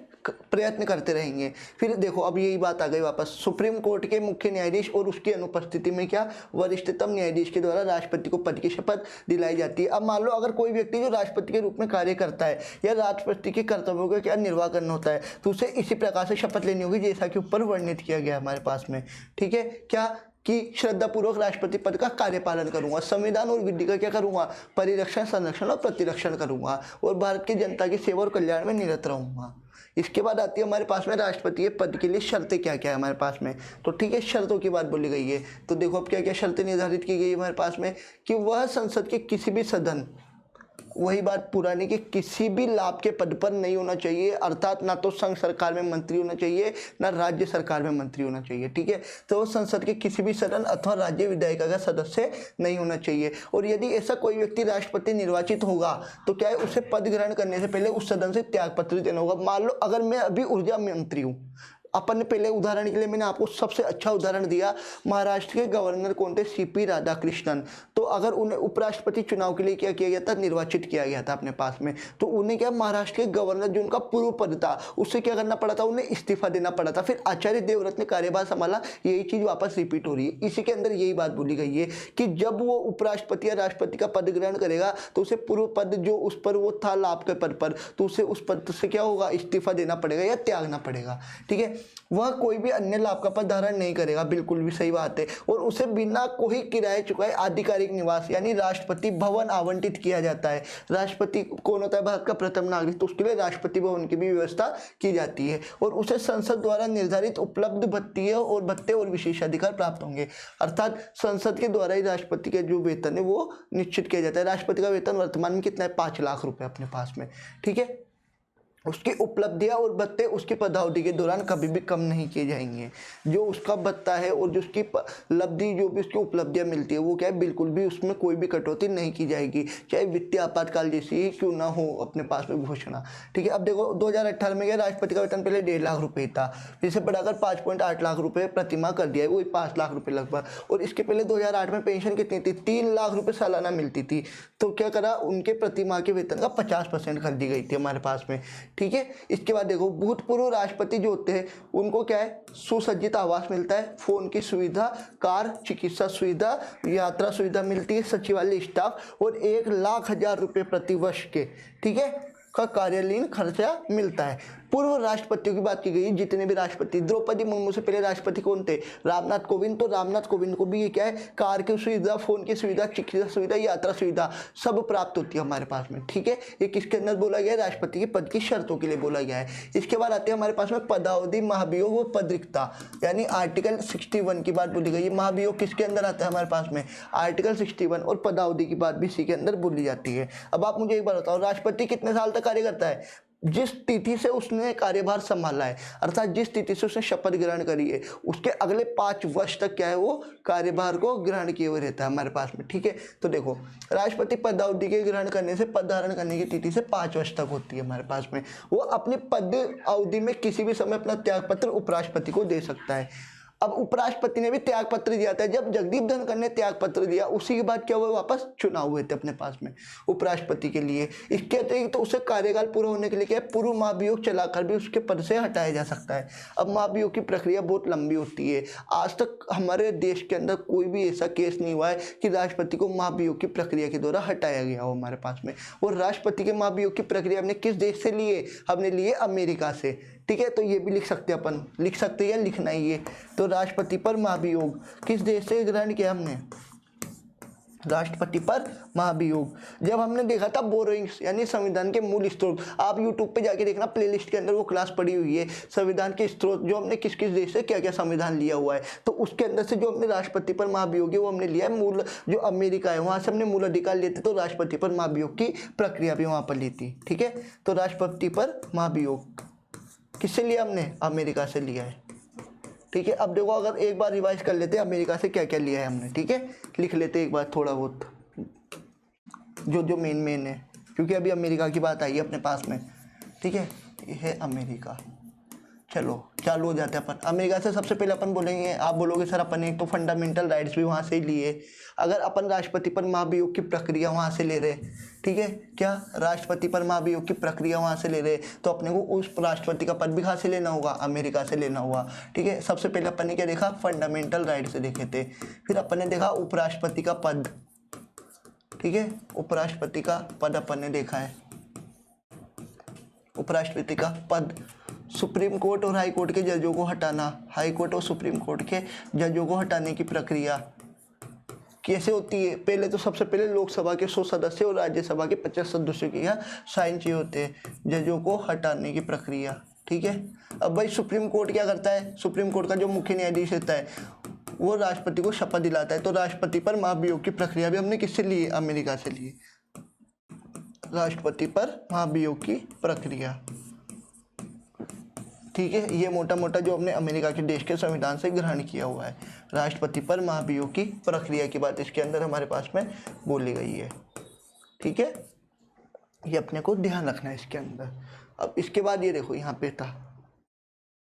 प्रयत्न करते रहेंगे। फिर देखो, अब यही बात आ गई वापस, सुप्रीम कोर्ट के मुख्य न्यायाधीश और उसकी अनुपस्थिति में क्या वरिष्ठतम न्यायाधीश के द्वारा राष्ट्रपति को पद की शपथ दिलाई जाती है। अब मान लो अगर कोई व्यक्ति जो राष्ट्रपति के रूप में कार्य करता है या राष्ट्रपति के कर्तव्यों का क्या निर्वाह करना होता है, तो उसे इसी प्रकार से शपथ लेनी होगी जैसा कि ऊपर वर्णित किया गया हमारे पास में, ठीक है। क्या कि श्रद्धापूर्वक राष्ट्रपति पद का कार्यपालन करूंगा, संविधान और विधि का क्या करूंगा? परिरक्षण, संरक्षण और प्रतिरक्षण करूंगा, और भारत की जनता की सेवा और कल्याण में निरत रहूंगा। इसके बाद आती है हमारे पास में राष्ट्रपति के पद के लिए शर्तें क्या क्या है हमारे पास में, तो ठीक है, शर्तों की बात बोली गई है। तो देखो अब क्या क्या शर्तें निर्धारित की गई है हमारे पास में, कि वह संसद के किसी भी सदन, वही बात पुरानी, कि किसी भी लाभ के पद पर नहीं होना चाहिए, अर्थात ना तो संघ सरकार में मंत्री होना चाहिए, ना राज्य सरकार में मंत्री होना चाहिए, ठीक है। तो संसद के किसी भी सदन अथवा राज्य विधायिका का सदस्य नहीं होना चाहिए। और यदि ऐसा कोई व्यक्ति राष्ट्रपति निर्वाचित होगा तो क्या है, उसे पद ग्रहण करने से पहले उस सदन से त्यागपत्र देना होगा। मान लो अगर मैं अभी ऊर्जा मंत्री हूँ, अपन ने पहले उदाहरण के लिए मैंने आपको सबसे अच्छा उदाहरण दिया, महाराष्ट्र के गवर्नर कौन थे? सीपी राधाकृष्णन। तो अगर उन्हें उपराष्ट्रपति चुनाव के लिए क्या किया गया था? निर्वाचित किया गया था अपने पास में, तो उन्हें क्या, महाराष्ट्र के गवर्नर जो उनका पूर्व पद था उससे क्या करना पड़ा था? उन्हें इस्तीफा देना पड़ा था। फिर आचार्य देवव्रत ने कार्यभार संभाला, यही चीज वापस रिपीट हो रही है। इसी के अंदर यही बात बोली गई है कि जब वो उपराष्ट्रपति या राष्ट्रपति का पद ग्रहण करेगा तो उसे पूर्व पद जो उस पर वो था लाभ के पद पर, तो उसे उस पद से क्या होगा? इस्तीफा देना पड़ेगा या त्यागना पड़ेगा, ठीक है। वह कोई भी अन्य लाभ का पद धारण नहीं करेगा, बिल्कुल भी सही बात है। और उसे बिना कोई किराए चुकाए आधिकारिक निवास यानी राष्ट्रपति भवन आवंटित किया जाता है। राष्ट्रपति कौन होता है? भारत का प्रथम नागरिक, तो उसके लिए राष्ट्रपति भवन की भी व्यवस्था की जाती है। और उसे संसद द्वारा निर्धारित उपलब्ध भत्ते और विशेषाधिकार प्राप्त होंगे, अर्थात संसद के द्वारा ही राष्ट्रपति के जो वेतन है वो निश्चित किया जाता है। राष्ट्रपति का वेतन वर्तमान में कितना है? 5 लाख रुपए अपने पास में, ठीक है। उसकी उपलब्धियां और भत्ते उसकी पदावधि के दौरान कभी भी कम नहीं किए जाएंगे। जो उसका भत्ता है और जो उसकी लब्धि, जो भी उसकी उपलब्धियां मिलती है, वो क्या है, बिल्कुल भी उसमें कोई भी कटौती नहीं की जाएगी, चाहे वित्तीय आपातकाल जैसी ही क्यों ना हो अपने पास में घोषणा, ठीक है। अब देखो 2018 में क्या, राष्ट्रपति का वेतन पहले 1.5 लाख रुपये था, फिर से बढ़ाकर 5.8 लाख रुपये प्रतिमाह कर दिया है, वही 5 लाख रुपये लगभग। और इसके पहले 2008 में पेंशन कितनी थी? 3 लाख रुपये सालाना मिलती थी। तो क्या करा, उनके प्रतिमाह के वेतन का 50% कर दी गई थी हमारे पास में, ठीक है। इसके बाद देखो भूतपूर्व राष्ट्रपति जो होते हैं उनको क्या है, सुसज्जित आवास मिलता है, फोन की सुविधा, कार, चिकित्सा सुविधा, यात्रा सुविधा मिलती है, सचिवालय स्टाफ और 1,00,000 रुपये प्रति वर्ष के, ठीक है, का कार्यालयीन खर्चा मिलता है। पूर्व राष्ट्रपतियों की बात की गई, जितने भी राष्ट्रपति, द्रौपदी मुर्मू से पहले राष्ट्रपति कौन थे? रामनाथ कोविंद। तो रामनाथ कोविंद को भी ये क्या है, कार की सुविधा, फोन की सुविधा, चिकित्सा सुविधा, यात्रा सुविधा सब प्राप्त होती है हमारे पास में, ठीक है। ये किसके अंदर बोला गया है? राष्ट्रपति के पद की शर्तों के लिए बोला गया है। इसके बाद आते हैं हमारे पास में पदावधि, महाभियोग व पद रिक्तता, यानी आर्टिकल 61 की बात बोली गई है। महाभियोग किसके अंदर आता है हमारे पास में? आर्टिकल 61। और पदावधि की बात भी इसी के अंदर बोली जाती है। अब आप मुझे एक बार बताओ, राष्ट्रपति कितने साल तक कार्य करता है? जिस तिथि से उसने कार्यभार संभाला है, अर्थात जिस तिथि से उसने शपथ ग्रहण करी है, उसके अगले 5 वर्ष तक क्या है, वो कार्यभार को ग्रहण किए हुए रहता है हमारे पास में, ठीक है। तो देखो राष्ट्रपति पदावधि के ग्रहण करने से, पद धारण करने की तिथि से 5 वर्ष तक होती है हमारे पास में। वो अपनी पद अवधि में किसी भी समय अपना त्यागपत्र उपराष्ट्रपति को दे सकता है। अब उपराष्ट्रपति ने भी त्याग पत्र दिया था, जब जगदीप धनखड़ ने त्याग पत्र दिया उसी के बाद क्या हुआ, वापस चुनाव हुए थे अपने पास में उपराष्ट्रपति के लिए। इसके अतिरिक्त तो उसे कार्यकाल पूरा होने के लिए क्या है, पूर्व महाभियोग चलाकर भी उसके पद से हटाया जा सकता है। अब महाभियोग की प्रक्रिया बहुत लंबी होती है, आज तक हमारे देश के अंदर कोई भी ऐसा केस नहीं हुआ है कि राष्ट्रपति को महाभियोग की प्रक्रिया के द्वारा हटाया गया हो हमारे पास में। और राष्ट्रपति के महाभियोग की प्रक्रिया हमने किस देश से लिए? हमने लिए अमेरिका से, ठीक है। तो ये भी लिख सकते हैं अपन, लिख सकते हैं या लिखना ही है। तो राष्ट्रपति पर महाभियोग किस देश से ग्रहण किया हमने? राष्ट्रपति पर महाभियोग। जब हमने देखा था बोरोइंग्स यानी संविधान के मूल स्रोत, आप यूट्यूब पे जाके देखना, प्लेलिस्ट के अंदर वो क्लास पड़ी हुई है, संविधान के स्रोत जो हमने किस किस देश से क्या क्या संविधान लिया हुआ है। तो उसके अंदर से जो हमने राष्ट्रपति पर महाभियोग है वो हमने लिया है मूल, जो अमेरिका है वहाँ से हमने मूल अधिकार लेते, तो राष्ट्रपति पर महाभियोग की प्रक्रिया भी वहाँ पर ली थी, ठीक है। तो राष्ट्रपति पर महाभियोग किससे लिया हमने? अमेरिका से लिया है। ठीक है। अब देखो, अगर एक बार रिवाइज कर लेते हैं अमेरिका से क्या क्या लिया है हमने, ठीक है, लिख लेते हैं एक बार थोड़ा बहुत जो जो मेन है, क्योंकि अभी अमेरिका की बात आई है अपने पास में, ठीक है। ये है अमेरिका। चलो चालू हो जाते हैं अपन। अमेरिका से सबसे पहले अपन बोलेंगे, आप बोलोगे सर अपन एक तो फंडामेंटल राइट्स भी वहाँ से ही लिए, अगर अपन राष्ट्रपति पर महाभियोग की प्रक्रिया वहाँ से ले रहे, ठीक है, क्या राष्ट्रपति पर महाभियोग की प्रक्रिया वहाँ से ले रहे, तो अपने को उस राष्ट्रपति का पद भी कहाँ से लेना होगा, अमेरिका से लेना होगा, ठीक है। सबसे पहले अपन ने क्या देखा, फंडामेंटल राइट से देखे थे, फिर अपन ने देखा उपराष्ट्रपति का पद, ठीक है, उपराष्ट्रपति का पद अपन ने देखा है, उपराष्ट्रपति का पद, सुप्रीम कोर्ट और हाई कोर्ट के जजों को हटाना, हाई कोर्ट और सुप्रीम कोर्ट के जजों को हटाने की प्रक्रिया कैसे होती है। पहले तो सबसे पहले लोकसभा के 100 सदस्य और राज्यसभा के 50 सदस्यों के यहाँ साइन चाहिए होते हैं, जजों को हटाने की प्रक्रिया, ठीक है। अब भाई सुप्रीम कोर्ट क्या करता है, सुप्रीम कोर्ट का जो मुख्य न्यायाधीश रहता है वो राष्ट्रपति को शपथ दिलाता है, तो राष्ट्रपति पर महाभियोग की प्रक्रिया भी हमने किससे ली, अमेरिका से ली, राष्ट्रपति पर महाभियोग की प्रक्रिया, ठीक है। ये मोटा मोटा जो हमने अमेरिका के देश के संविधान से ग्रहण किया हुआ है, राष्ट्रपति पर महाभियोग की प्रक्रिया की बात इसके अंदर हमारे पास में बोली गई है, ठीक है। ये अपने को ध्यान रखना है इसके अंदर। अब इसके बाद ये देखो यहाँ पे था,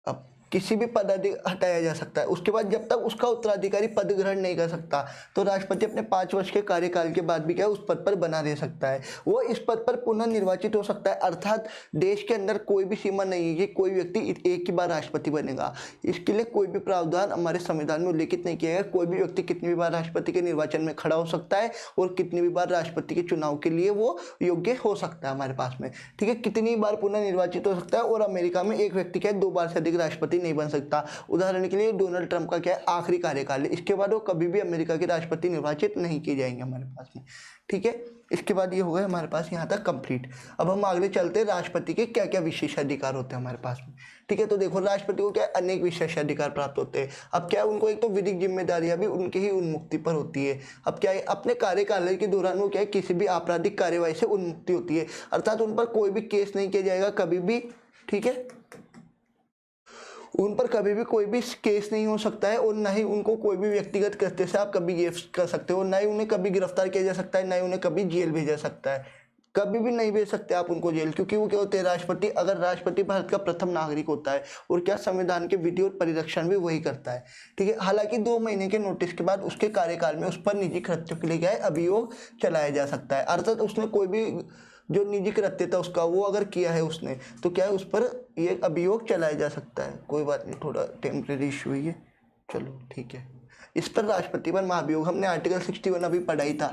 अब किसी भी पद हटाया जा सकता है, उसके बाद जब तक उसका उत्तराधिकारी पद ग्रहण नहीं कर सकता तो राष्ट्रपति अपने 5 वर्ष के कार्यकाल के बाद भी क्या उस पद पर बना रह सकता है, वो इस पद पर पुनः निर्वाचित हो सकता है। अर्थात देश के अंदर कोई भी सीमा नहीं है कि कोई व्यक्ति एक ही बार राष्ट्रपति बनेगा, इसके लिए कोई भी प्रावधान हमारे संविधान में उल्लेखित नहीं किया गया। कोई भी व्यक्ति कितनी भी बार राष्ट्रपति के निर्वाचन में खड़ा हो सकता है और कितनी भी बार राष्ट्रपति के चुनाव के लिए वो योग्य हो सकता है हमारे पास में, ठीक है, कितनी बार पुनः निर्वाचित हो सकता है। और अमेरिका में एक व्यक्ति क्या है 2 बार से अधिक राष्ट्रपति नहीं बन सकता। उदाहरण के लिए डोनाल्ड ट्रंप का क्या है आखिरी कार्यकाल है, इसके बाद वो कभी भी अमेरिका के राष्ट्रपति निर्वाचित नहीं किए जाएंगे हमारे पास में, ठीक है। इसके बाद ये हो गया हमारे पास यहाँ तक कंप्लीट। अब हम आगे चलते हैं राष्ट्रपति के क्या क्या विशेषाधिकार होते हैं हमारे पास में, ठीक है। तो देखो राष्ट्रपति को क्या अनेक विशेषाधिकार प्राप्त होते हैं। अब क्या उनको एक तो विधिक जिम्मेदारियां भी उनके ही उन्मुक्ति पर होती है। अब क्या है अपने कार्यकाल के दौरान वो क्या है किसी भी आपराधिक कार्यवाही से उन्मुक्ति होती है, अर्थात उन पर कोई भी केस नहीं किया जाएगा कभी भी, ठीक है, उन पर कभी भी कोई भी केस नहीं हो सकता है, और ना ही उनको कोई भी व्यक्तिगत कृत्य से आप कभी गिरफ्तार कर सकते हो, ना ही उन्हें कभी गिरफ्तार किया जा सकता है, ना ही उन्हें कभी जेल भेजा सकता है, कभी भी नहीं भेज सकते आप उनको जेल, क्योंकि वो क्या होते हैं राष्ट्रपति, अगर राष्ट्रपति भारत का प्रथम नागरिक होता है और क्या संविधान के विधि और परिरक्षण भी वही करता है, ठीक है। हालांकि 2 महीने के नोटिस के बाद उसके कार्यकाल में उस पर निजी कृत्यों के लिए क्या है अभियोग चलाया जा सकता है, अर्थात उसने कोई भी जो निजी कृत्य था उसका वो अगर किया है उसने तो क्या है उस पर ये अभियोग चलाया जा सकता है। कोई बात नहीं, थोड़ा टेम्परेरी इशू है ये, चलो ठीक है। इस पर राष्ट्रपति पर महाभियोग हमने आर्टिकल 61 अभी पढ़ाई था,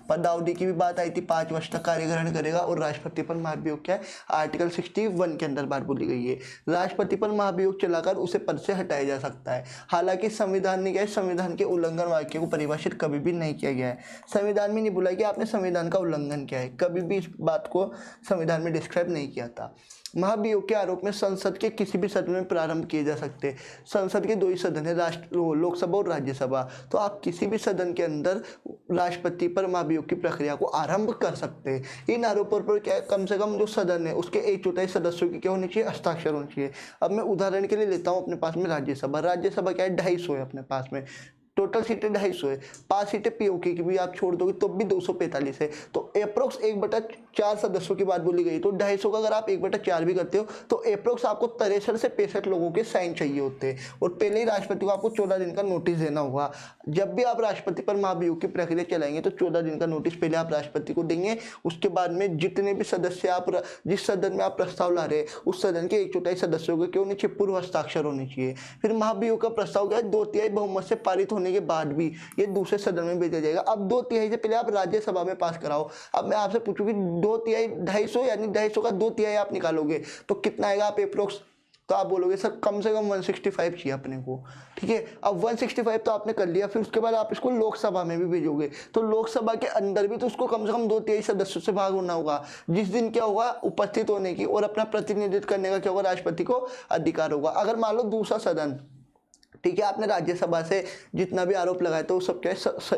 पदावधि की भी बात आई थी, 5 वर्ष तक कार्य ग्रहण करेगा, और राष्ट्रपति पर महाभियोग क्या है आर्टिकल 61 के अंदर बात बोली गई है। राष्ट्रपति पर महाभियोग चलाकर उसे पद से हटाया जा सकता है। हालांकि संविधान ने क्या है संविधान के उल्लंघन वाक्य को परिभाषित कभी भी नहीं किया गया है, संविधान में नहीं बोला कि आपने संविधान का उल्लंघन किया है, कभी भी इस बात को संविधान में डिस्क्राइब नहीं किया था। महाभियोग के आरोप में संसद के किसी भी सदन में प्रारंभ किए जा सकते हैं। संसद के 2 ही सदन है, लोकसभा और राज्यसभा, तो आप किसी भी सदन के अंदर राष्ट्रपति पर महाभियोग की प्रक्रिया को आरंभ कर सकते हैं। इन आरोपों पर क्या कम से कम जो सदन है उसके 1/4 सदस्यों की क्या होनी चाहिए हस्ताक्षर होने चाहिए। अब मैं उदाहरण के लिए लेता हूँ अपने पास में राज्यसभा, राज्यसभा क्या है 250 है अपने पास में, टोटल सीटें 250 है, 5 सीटें पीओके की भी आप छोड़ दोगे तो भी 245 है, तो अप्रोक्स 1/4 सदस्यों की बात बोली गई, तो 250 का अगर आप 1/4 भी करते हो तो अप्रोक्स आपको 63 से 65 लोगों के साइन चाहिए होते हैं, और पहले ही राष्ट्रपति को आपको 14 दिन का नोटिस देना होगा। जब भी आप राष्ट्रपति पर महाभियोग की प्रक्रिया चलाएंगे तो 14 दिन का नोटिस पहले आप राष्ट्रपति को देंगे, उसके बाद में जितने भी सदस्य आप जिस सदन में आप प्रस्ताव ला रहे हैं उस सदन के 1/4 सदस्यों के क्यों नीचे पूर्व हस्ताक्षर होने चाहिए। फिर महाभियोग का प्रस्ताव क्या है 2/3 बहुमत से पारित होने के बाद भी ये दूसरे सदन में भेजा जाएगा। अब 2/3 से पहले आप राज्यसभा में पास कराओ। अब मैं आपसे पूछूंगी 2/3 250 यानी 250 का 2/3 आप निकालोगे तो कितना आएगा आप अप्रोक्स, तो आप बोलोगे सर कम से कम 165 चाहिए अपने को, ठीक है। अब 165 तो आपने कर लिया, फिर उसके बाद आप इसको लोकसभा में भी भेजोगे तो लोकसभा के अंदर भी तो उसको कम से कम 2/3 सदस्यों से भाग होना होगा, जिस दिन क्या होगा उपस्थित होने की और अपना प्रतिनिधित्व करने का क्या होगा राष्ट्रपति को अधिकार होगा। अगर मान लो दूसरा सदन ठीक है, आपने राज्यसभा से जितना भी आरोप लगाया तो वो सब क्या है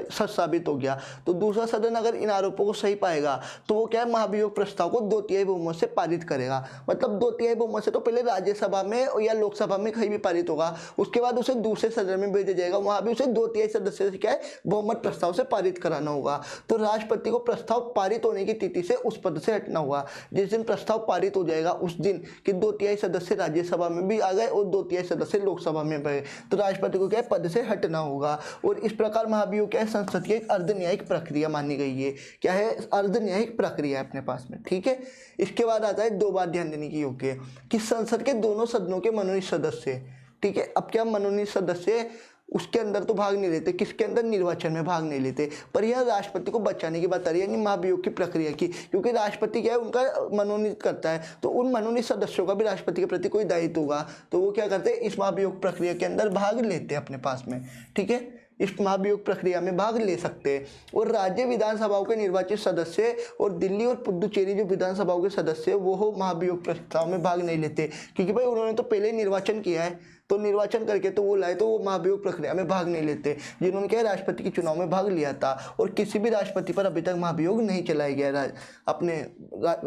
सच साबित हो गया। तो दूसरा सदन अगर इन आरोपों को सही पाएगा तो वो क्या है महाभियोग प्रस्ताव को 2/3 बहुमत से पारित करेगा। मतलब 2/3 बहुमत से तो पहले राज्यसभा में या लोकसभा में कहीं भी पारित होगा, उसके बाद उसे दूसरे सदन में भेजा जाएगा, वहां भी उसे 2/3 सदस्य से क्या है बहुमत प्रस्ताव से पारित कराना होगा। तो राष्ट्रपति को प्रस्ताव पारित होने की तिथि से उस पद से हटना होगा। जिस दिन प्रस्ताव पारित हो जाएगा उस दिन कि 2/3 सदस्य राज्यसभा में भी आ गए और 2/3 सदस्य लोकसभा में गए, तो राष्ट्रपति को क्या है पद से हटना होगा। और इस प्रकार महाभियोग क्या है संसद की एक अर्धन्यायिक प्रक्रिया मानी गई है। क्या है? अर्धन्यायिक प्रक्रिया है अपने पास में। ठीक है, इसके बाद आता है 2 बात ध्यान देने की योग्य है कि संसद के दोनों सदनों के मनोनीत सदस्य, ठीक है, अब क्या मनोनीत सदस्य उसके अंदर तो भाग नहीं लेते, किसके अंदर? निर्वाचन में भाग नहीं लेते, पर यह राष्ट्रपति को बचाने की बात आ रही है, यानी महाभियोग की प्रक्रिया की, क्योंकि राष्ट्रपति क्या है उनका मनोनीत करता है, तो उन मनोनीत सदस्यों का भी राष्ट्रपति के प्रति कोई दायित्व होगा, तो वो क्या करते हैं इस महाभियोग प्रक्रिया के अंदर भाग लेते हैं अपने पास में। ठीक है, इस महाभियोग प्रक्रिया में भाग ले सकते हैं। और राज्य विधानसभाओं के निर्वाचित सदस्य और दिल्ली और पुदुचेरी जो विधानसभाओं के सदस्य वो महाभियोग प्रस्ताव में भाग नहीं लेते, क्योंकि भाई उन्होंने तो पहले निर्वाचन किया है, तो निर्वाचन करके तो वो लाए, तो वो महाभियोग प्रक्रिया में भाग नहीं लेते। जिन्होंने क्या राष्ट्रपति के चुनाव में भाग लिया था, और किसी भी राष्ट्रपति पर अभी तक महाभियोग नहीं चलाया गया अपने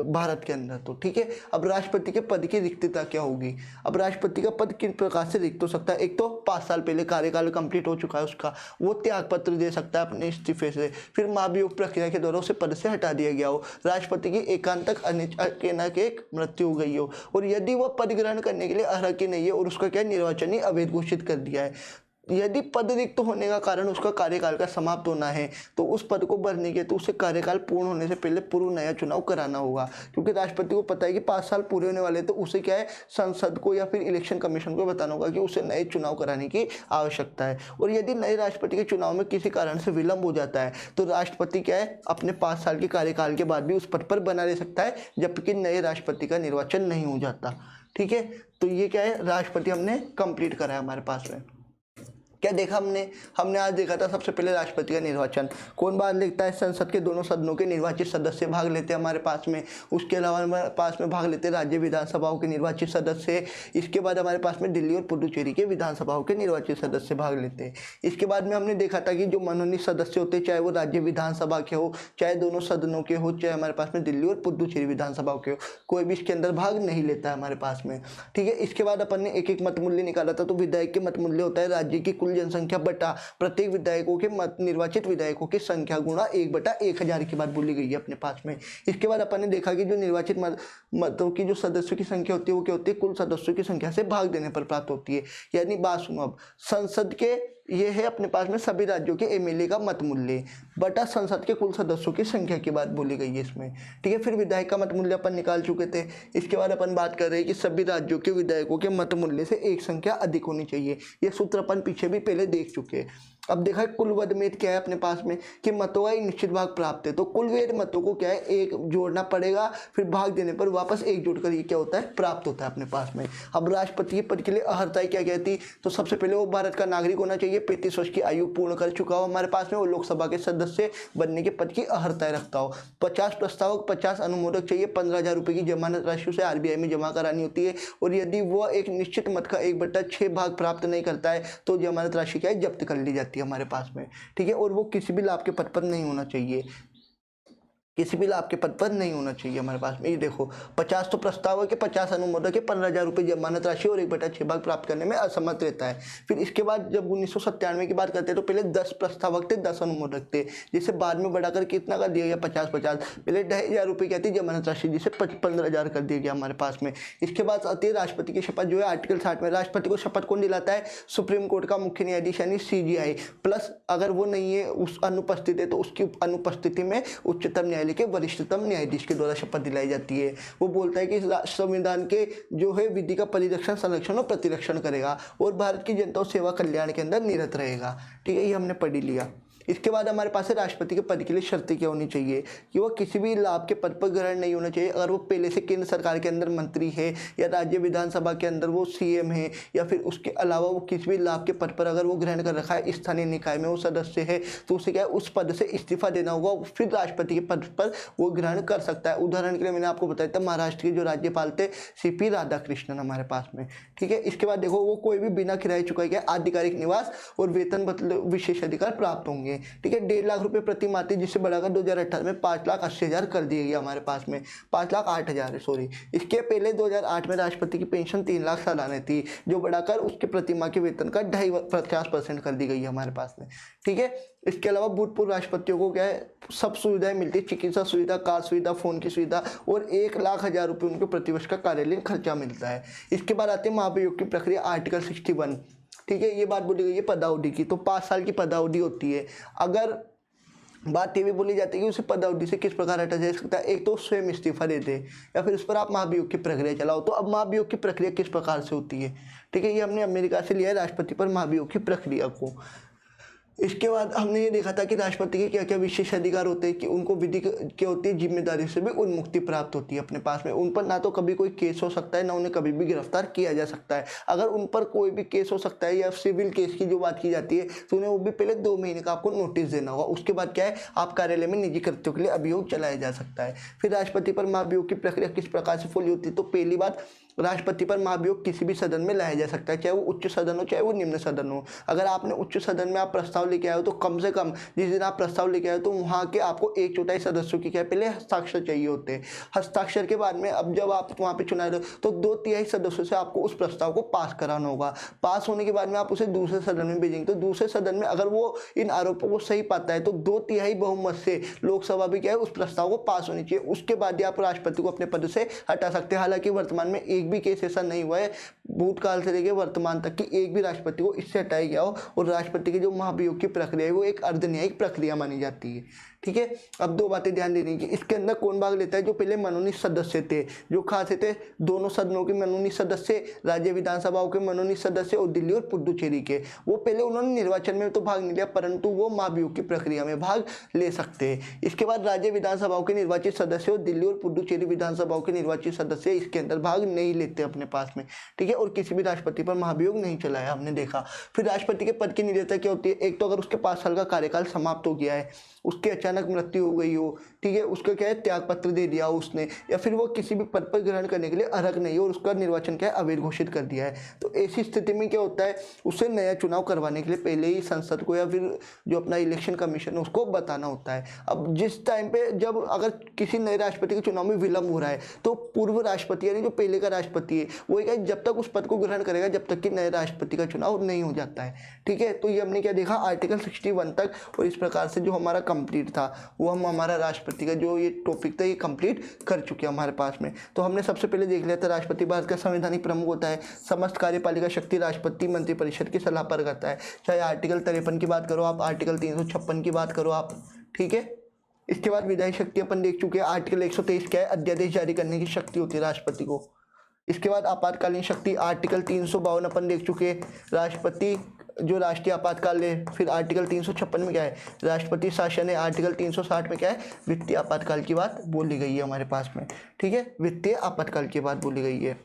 भारत के अंदर। तो ठीक है, अब राष्ट्रपति के पद की रिक्तता क्या होगी? अब राष्ट्रपति का पद किन प्रकार से रिक्त हो सकता है? एक तो 5 साल पहले कार्यकाल कंप्लीट हो चुका है उसका, वो त्याग पत्र दे सकता है अपने इस्तीफे से, फिर महाभियोग प्रक्रिया के दौरान उसे पद से हटा दिया गया हो, राष्ट्रपति की एकांतक अचानक मृत्यु हो गई हो, और यदि वह पद ग्रहण करने के लिए अर्ह की नहीं है और उसका क्या निर्वाचन ही अवैध घोषित कर दिया है। यदि पद रिक्त होने का कारण उसका कार्यकाल का समाप्त होना है, तो उस पद को भरने के तो उसे कार्यकाल पूर्ण होने से पहले पूर्व नया चुनाव कराना होगा, क्योंकि राष्ट्रपति को पता है कि 5 साल पूरे होने वाले, तो उसे क्या है संसद को या फिर इलेक्शन कमीशन को बताना होगा कि उसे नए चुनाव कराने की आवश्यकता है। और यदि नए राष्ट्रपति के चुनाव में किसी कारण से विलंब हो जाता है, तो राष्ट्रपति क्या है अपने 5 साल के कार्यकाल के बाद भी उस पद पर बना रह सकता है, जबकि नए राष्ट्रपति का निर्वाचन नहीं हो जाता। ठीक है, तो ये क्या है राष्ट्रपति हमने कंप्लीट करा है हमारे पास में। क्या देखा हमने आज देखा था सबसे पहले राष्ट्रपति का निर्वाचन कौन भाग लेता है? संसद के दोनों सदनों के निर्वाचित सदस्य भाग लेते हैं हमारे पास में। उसके अलावा हमारे पास में भाग लेते हैं राज्य विधानसभाओं के निर्वाचित सदस्य। इसके बाद हमारे पास में दिल्ली और पुदुचेरी के विधानसभाओं के निर्वाचित सदस्य भाग लेते हैं। इसके बाद में हमने देखा था कि जो मनोनीत सदस्य होते हैं, चाहे वो राज्य विधानसभा के हो, चाहे दोनों सदनों के हो, चाहे हमारे पास में दिल्ली और पुदुचेरी विधानसभाओं के हो, कोई भी इसके अंदर भाग नहीं लेता है हमारे पास में। ठीक है, इसके बाद अपन ने एक मत मूल्य निकाला था, तो विधायक के मत मूल्य होता है राज्य की कुल जनसंख्या बटा प्रत्येक विधायकों के निर्वाचित विधायकों की संख्या गुणा 1/1000 की बात बोली गई है अपने पास में। इसके बाद अपन ने देखा कि जो निर्वाचित मतों की जो सदस्यों की संख्या होती है वो क्या होती है? कुल सदस्यों की संख्या से भाग देने पर प्राप्त होती है। यानी बात सुनो, अब संसद के ये है अपने पास में सभी राज्यों के एमएलए का मत मूल्य बटा संसद के कुल सदस्यों की संख्या की बात बोली गई है इसमें। ठीक है, फिर विधायक का मत मूल्य अपन निकाल चुके थे। इसके बाद अपन बात कर रहे हैं कि सभी राज्यों के विधायकों के मत मूल्य से एक संख्या अधिक होनी चाहिए। ये सूत्र अपन पीछे भी पहले देख चुके हैं। अब देखा कुल वधमेध क्या है अपने पास में कि मतों का एक निश्चित भाग प्राप्त है, तो कुल वेद मतों को क्या है एक जोड़ना पड़ेगा, फिर भाग देने पर वापस एक जोड़कर ये क्या होता है प्राप्त होता है अपने पास में। अब राष्ट्रपति के पद के लिए अर्हता क्या कहती? तो सबसे पहले वो भारत का नागरिक होना चाहिए, 35 वर्ष की आयु पूर्ण कर चुका हो हमारे पास में, वो लोकसभा के सदस्य बनने के पद की अर्हता रखता हो, 50 प्रस्तावक 50 अनुमोदक चाहिए, 15,000 रुपये की जमानत राशि उसे आरबीआई में जमा करानी होती है, और यदि वह एक निश्चित मत का 1/6 भाग प्राप्त नहीं करता है तो जमानत राशि क्या है जब्त कर ली जाती है हमारे पास में। ठीक है, और वो किसी भी लाभ के पद पर नहीं होना चाहिए, किसी भी लाभ के पद पर नहीं होना चाहिए हमारे पास में। ये देखो 50 तो प्रस्तावक के, 50 अनुमोदक के, 15,000 रुपये जमानत राशि और 1/6 भाग प्राप्त करने में असमर्थ रहता है। फिर इसके बाद जब 1997 की बात करते हैं तो पहले 10 प्रस्तावक थे, 10 अनुमोदक थे, जिसे बाद में बढ़ाकर कितना कर दिया गया 50-50, पहले 2,500 रुपये कहती जमानत राशि, जिसे 15,000 कर दिया गया हमारे पास में। इसके बाद आती है राष्ट्रपति की शपथ, जो है आर्टिकल 60 में। राष्ट्रपति को शपथ कौन दिलाता है? सुप्रीम कोर्ट का मुख्य न्यायाधीश यानी CJI, प्लस अगर वो नहीं है उस अनुपस्थित है तो उसकी अनुपस्थिति में उच्चतम न्यायालय के वरिष्ठतम न्यायाधीश के द्वारा शपथ दिलाई जाती है। वो बोलता है कि संविधान के जो है विधि का परिरक्षण, संरक्षण और प्रतिरक्षण करेगा और भारत की जनता और सेवा कल्याण के अंदर निरत रहेगा। ठीक है, ये हमने पढ़ लिया। इसके बाद हमारे पास है राष्ट्रपति के पद के लिए शर्तें क्या होनी चाहिए कि वह किसी भी लाभ के पद पर ग्रहण नहीं होना चाहिए अगर वो पहले से केंद्र सरकार के अंदर मंत्री है या राज्य विधानसभा के अंदर वो सीएम है, या फिर उसके अलावा वो किसी भी लाभ के पद पर अगर वो ग्रहण कर रखा है, स्थानीय निकाय में वो सदस्य है, तो उसे क्या है उस पद से इस्तीफा देना होगा, फिर राष्ट्रपति के पद पर वो ग्रहण कर सकता है। उदाहरण के लिए मैंने आपको बताया था महाराष्ट्र के जो राज्यपाल थे सीपी राधाकृष्णन हमारे पास में, ठीक है। इसके बाद देखो वो कोई भी बिना किराए चुकाए के आधिकारिक निवास और वेतन मतलब विशेष अधिकार प्राप्त होंगे, ठीक है। 1.5 लाख रुपए प्रति माह थे, जिससे बढ़ाकर 2018 में 5,80,000 कर दिए गए हमारे पास में, 5,08,000 है सॉरी। इसके पहले 2008 में राष्ट्रपति की पेंशन 3 लाख सालाना थी, जो बढ़ाकर उसके प्रति माह के वेतन का 50% कर दी गई है हमारे पास में, ठीक है। इसके अलावा भूतपूर्व राष्ट्रपतियों को क्या है सब सुविधाएं मिलती है, चिकित्सा सुविधा, कार सुविधा, फोन की सुविधा और 1,00,000 रुपये उनको प्रतिवर्ष का कार्यालयीन खर्चा मिलता है। इसके बाद आते हैं महाभियोग की प्रक्रिया, आर्टिकल 61, ठीक है। ये बात बोली गई है पदावधि की, तो 5 साल की पदावधि होती है। अगर बात ये भी बोली जाती है कि उसे पदावधि से किस प्रकार हटा जा सकता है, एक तो स्वयं इस्तीफा दे दे या फिर उस पर आप महाभियोग की प्रक्रिया चलाओ। तो अब महाभियोग की प्रक्रिया किस प्रकार से होती है, ठीक है। ये हमने अमेरिका से लिया है राष्ट्रपति पर महाभियोग की प्रक्रिया को। इसके बाद हमने ये देखा था कि राष्ट्रपति के क्या क्या विशेष अधिकार होते हैं कि उनको विधि क्या होती है, जिम्मेदारी से भी उन्मुक्ति प्राप्त होती है अपने पास में। उन पर ना तो कभी कोई केस हो सकता है, ना उन्हें कभी भी गिरफ्तार किया जा सकता है। अगर उन पर कोई भी केस हो सकता है या सिविल केस की जो बात की जाती है, तो उन्हें वो भी पहले 2 महीने का आपको नोटिस देना होगा। उसके बाद क्या है आप कार्यालय में निजी कृत्यों के लिए अभियोग चलाया जा सकता है। फिर राष्ट्रपति पर महाभियोग की प्रक्रिया किस प्रकार से फॉलो होती है, तो पहली बात राष्ट्रपति पर महाभियोग किसी भी सदन में लाया जा सकता है, चाहे वो उच्च सदन हो चाहे वो निम्न सदन हो। अगर आपने उच्च सदन में आप प्रस्ताव लेके आए हो, तो कम से कम जिस दिन आप प्रस्ताव लेके आए हो, तो वहाँ के आपको 1/4 सदस्यों की क्या पहले हस्ताक्षर चाहिए होते हैं। हस्ताक्षर के बाद में अब जब आप वहाँ पे चुना रहे हो, तो 2/3 सदस्यों से आपको उस प्रस्ताव को पास कराना होगा। पास होने के बाद में आप उसे दूसरे सदन में भेजेंगे, तो दूसरे सदन में अगर वो इन आरोपों को सही पाता है, तो 2/3 बहुमत से लोकसभा भी क्या है उस प्रस्ताव को पास होनी चाहिए। उसके बाद ही आप राष्ट्रपति को अपने पद से हटा सकते हैं। हालांकि वर्तमान में एक भी केस ऐसा नहीं हुआ है भूतकाल से लेकर वर्तमान तक कि एक भी राष्ट्रपति को इससे हटाया गया हो, और राष्ट्रपति की जो महाभियोग की प्रक्रिया है वो एक अर्धन्यायिक प्रक्रिया मानी जाती है, ठीक है। अब 2 बातें ध्यान देनी कि इसके अंदर कौन भाग लेता है, जो पहले मनोनीत सदस्य थे, जो खास थे दोनों सदनों के मनोनीत सदस्य, राज्य विधानसभाओं के मनोनीत सदस्य और दिल्ली और पुडुचेरी के, वो पहले उन्होंने निर्वाचन में तो भाग नहीं लिया, परंतु वो महाभियोग की प्रक्रिया में भाग ले सकते हैं। इसके बाद राज्य विधानसभाओं के निर्वाचित सदस्य और दिल्ली और पुडुचेरी विधानसभाओं के निर्वाचित सदस्य इसके अंदर भाग नहीं लेते अपने पास में, ठीक है। और किसी भी राष्ट्रपति पर महाभियोग नहीं चलाया हमने देखा। फिर राष्ट्रपति के पद की निरता क्या होती है, एक तो अगर उसके 5 साल का कार्यकाल समाप्त हो गया है, उसकी अचानक मृत्यु हो गई हो, ठीक है, उसका क्या है त्याग पत्र दे दिया उसने, या फिर वो किसी भी पद पर ग्रहण करने के लिए अर्हक नहीं है और उसका निर्वाचन क्या है अवैध घोषित कर दिया है, तो ऐसी स्थिति में क्या होता है उसे नया चुनाव करवाने के लिए पहले ही संसद को या फिर जो अपना इलेक्शन कमीशन है उसको बताना होता है। अब जिस टाइम पे जब अगर किसी नए राष्ट्रपति के चुनाव में विलंब हो रहा है, तो पूर्व राष्ट्रपति यानी जो पहले का राष्ट्रपति है वो क्या जब तक उस पद को ग्रहण करेगा जब तक कि नए राष्ट्रपति का चुनाव नहीं हो जाता है, ठीक है। तो ये हमने क्या देखा आर्टिकल 61 तक, और इस प्रकार से जो हमारा कंप्लीट था वो हम हमारा राष्ट्रपति का जो ये टॉपिक था ये कंप्लीट कर चुके हैं हमारे पास में। तो हमने सबसे पहले देख लिया था राष्ट्रपति भारत का संवैधानिक प्रमुख होता है, समस्त कार्यपालिका शक्ति राष्ट्रपति मंत्रिपरिषद की सलाह पर करता है, चाहे आर्टिकल 53 की बात करो आप, आर्टिकल 356 की बात करो आप, ठीक है। इसके बाद विधायी शक्ति अपन देख चुके हैं, आर्टिकल 123 क्या है अध्यादेश जारी करने की शक्ति होती है राष्ट्रपति को। इसके बाद आपातकालीन शक्ति आर्टिकल 352 अपन देख चुके हैं, राष्ट्रपति जो राष्ट्रीय आपातकाल है। फिर आर्टिकल 356 में क्या है राष्ट्रपति शासन है, आर्टिकल 360 में क्या है वित्तीय आपातकाल की बात बोली गई है हमारे पास में, ठीक है, वित्तीय आपातकाल की बात बोली गई है।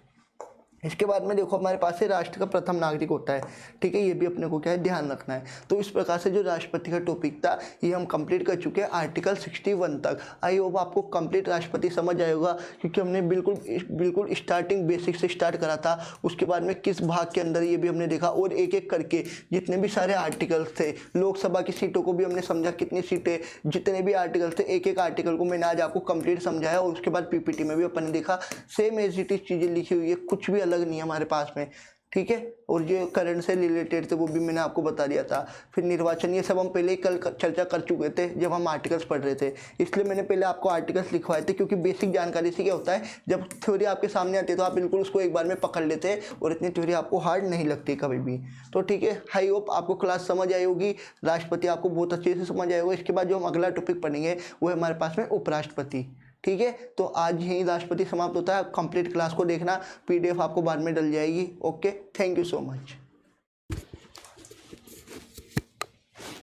इसके बाद में देखो हमारे पास से राष्ट्र का प्रथम नागरिक होता है, ठीक है, ये भी अपने को क्या है ध्यान रखना है। तो इस प्रकार से जो राष्ट्रपति का टॉपिक था ये हम कंप्लीट कर चुके हैं आर्टिकल 61 तक। आई होप आपको कंप्लीट राष्ट्रपति समझ आया होगा, क्योंकि हमने बिल्कुल स्टार्टिंग बेसिक से स्टार्ट करा था। उसके बाद में किस भाग के अंदर ये भी हमने देखा, और एक एक करके जितने भी सारे आर्टिकल्स थे, लोकसभा की सीटों को भी हमने समझा कितनी सीटें, जितने भी आर्टिकल थे एक एक आर्टिकल को मैंने आज आपको कंप्लीट समझाया। और उसके बाद पीपीटी में भी अपन ने देखा सेम एज इट इज चीज़ें लिखी हुई है, कुछ भी अलग नहीं है हमारे पास में, ठीक है। और जो करंट से रिलेटेड थे वो भी मैंने आपको बता दिया था। फिर निर्वाचन ये सब हम पहले ही कल चर्चा कर चुके थे जब हम आर्टिकल्स पढ़ रहे थे, इसलिए मैंने पहले आपको आर्टिकल्स लिखवाए थे, क्योंकि बेसिक जानकारी से क्या होता है जब थ्योरी आपके सामने आती है तो आप बिल्कुल उसको एक बार में पकड़ लेते हैं और इतनी थ्योरी आपको हार्ड नहीं लगती कभी भी। तो ठीक है, आई होप आपको क्लास समझ आई होगी, राष्ट्रपति आपको बहुत अच्छे से समझ आएगा। इसके बाद जो हम अगला टॉपिक पढ़ेंगे वो है हमारे पास में उपराष्ट्रपति, ठीक है। तो आज यही राष्ट्रपति समाप्त होता है। कंप्लीट क्लास को देखना, पीडीएफ आपको बाद में डल जाएगी। Okay, thank you so much.